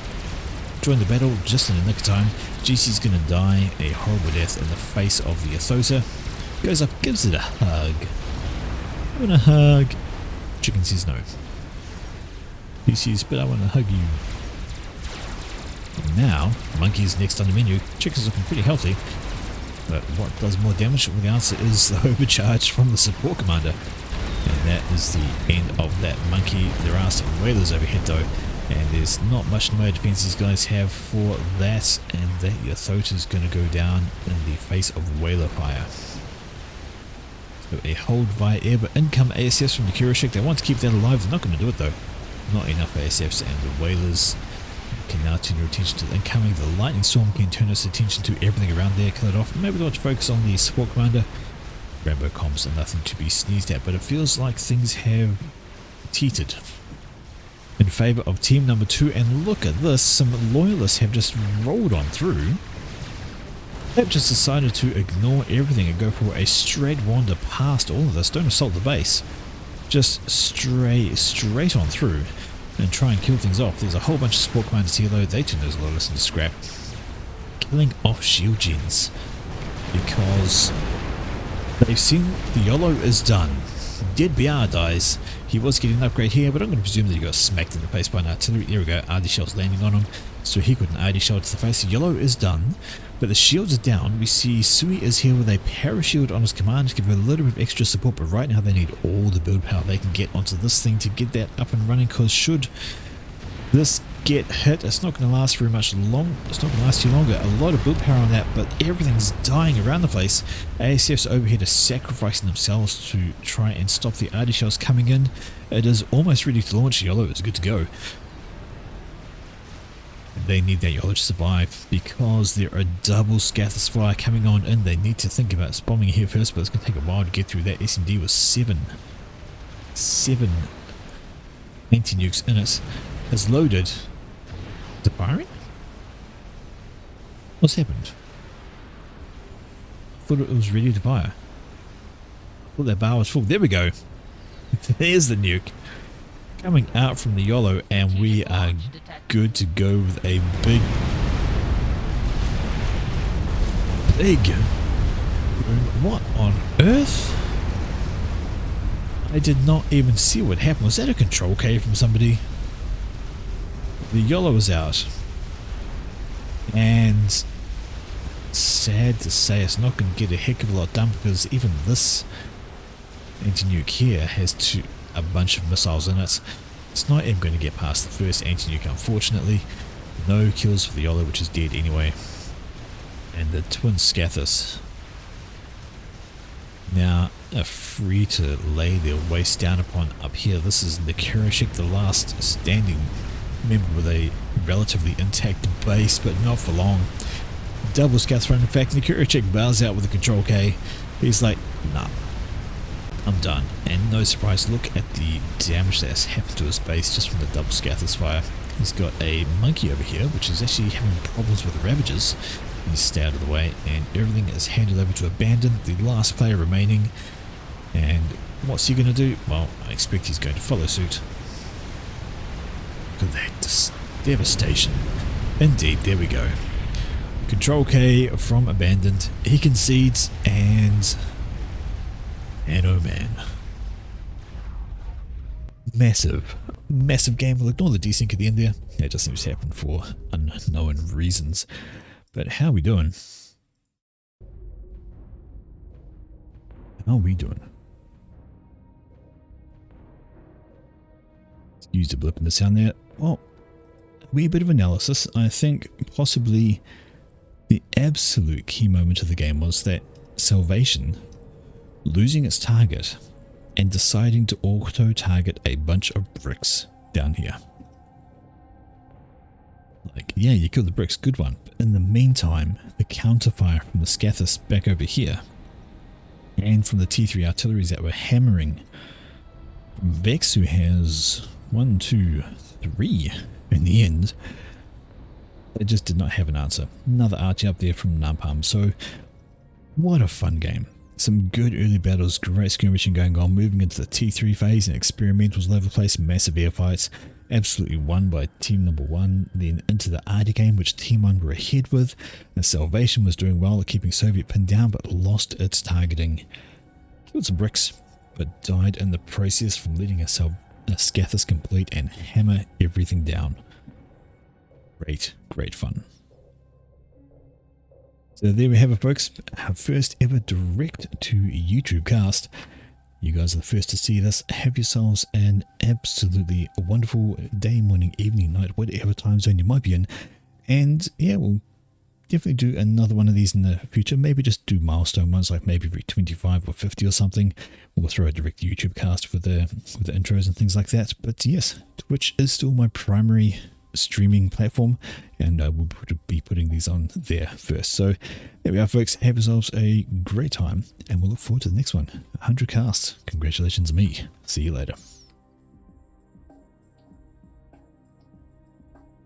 battle just in the nick of time. GC's going to die a horrible death in the face of the Athosa. Goes up, gives it a hug. I want a hug. Chicken says no. He says, but I want to hug you. Now, Monkey's next on the menu. Chicken's looking pretty healthy, but what does more damage? Well, the answer is the overcharge from the support commander, and that is the end of that Monkey. There are some whalers overhead though, and there's not much in the way of defense these guys have for that, and that Yathota is going to go down in the face of whaler fire. So a hold via air, but income ASFs from the Kurashik. They want to keep that alive. They're not going to do it though. Not enough ASFs, and the whalers can now turn your attention to the incoming. The lightning storm can turn its attention to everything around there, kill it off. Maybe they want to focus on the support commander. Rainbow comms are nothing to be sneezed at, but it feels like things have teetered in favour of team number 2. And look at this, some loyalists have just rolled on through. They've just decided to ignore everything and go for a straight wander past all of this. Don't assault the base, just straight on through and try and kill things off. There's a whole bunch of support commanders here though. They turn those loyalists into scrap, killing off shield gens because they've seen the YOLO is done. Dead BR dies. He was getting an upgrade here, but I'm going to presume that he got smacked in the face by an artillery. There we go, RD shells landing on him, so he got an RD shell to the face. YOLO is done, but the shields are down. We see Sui is here with a parashield on his command to give her a little bit of extra support, but right now they need all the build power they can get onto this thing to get that up and running, because should this get hit, it's not going to last very much long. It's not going to last too longer. A lot of build power on that, but everything's dying around the place. ASF's overhead are sacrificing themselves to try and stop the RD shells coming in. It is almost ready to launch. YOLO is good to go. They need that YOLO to survive because there are double Scathers fire coming on in. They need to think about bombing here first, but it's going to take a while to get through that. SMD was 7 anti-nukes in it. Has loaded. Is it firing? What's happened? I thought it was ready to fire. I thought that bar was full. There we go. There's the nuke coming out from the YOLO, and we are good to go with a big boom. What on earth? I did not even see what happened. Was that a control K from somebody? The YOLO is out, and sad to say it's not going to get a heck of a lot done, because even this anti-nuke here has a bunch of missiles in it. It's not even going to get past the first anti-nuke, unfortunately. No kills for the YOLO, which is dead anyway. And the twin Scathers now are free to lay their waste down upon up here. This is the Kurashik, the last standing member with a relatively intact base, but not for long. Double scath run. In fact, Nikuricek bows out with a control K. He's like, nah, I'm done. And no surprise, look at the damage that has happened to his base just from the double scathers fire. He's got a monkey over here, which is actually having problems with the Ravagers. He's stayed out of the way, and everything is handed over to Abandon, the last player remaining. And what's he going to do? Well, I expect he's going to follow suit. Look at that devastation. Indeed, there we go. Control K from Abandoned. He concedes, and oh man. Massive game. We'll ignore the desync at the end there. That just seems to happen for unknown reasons. But how are we doing? How are we doing? Used a blip in the sound there. Well, a wee bit of analysis. I think possibly the absolute key moment of the game was that Salvation losing its target and deciding to auto-target a bunch of bricks down here. Like, yeah, you killed the bricks, good one. But in the meantime, the counterfire from the Scathis back over here, and from the T3 artilleries that were hammering from Vex, who has 1, 2, 3 in the end, they just did not have an answer. Another archie up there from Napalm. So, what a fun game. Some good early battles, great skirmishing going on, moving into the T3 phase and experimentals all over the place, massive air fights, absolutely won by team number 1, then into the Arty game, which team 1 were ahead with, and Salvation was doing well at keeping Soviet pinned down, but lost its targeting. Killed some bricks, but died in the process from letting a Scathis complete and hammer everything down. Great fun. So there we have it, folks, our first ever direct to YouTube cast. You guys are the first to see this. Have yourselves an absolutely wonderful day, morning, evening, night, whatever time zone you might be in. And yeah, we'll definitely do another one of these in the future. Maybe just do milestone ones, like maybe every 25 or 50 or something. We'll throw a direct YouTube cast with the intros and things like that. But yes, Twitch is still my primary streaming platform, and we'll be putting these on there first. So there we are, folks. Have yourselves a great time, and we'll look forward to the next one. 100 casts. Congratulations me. See you later.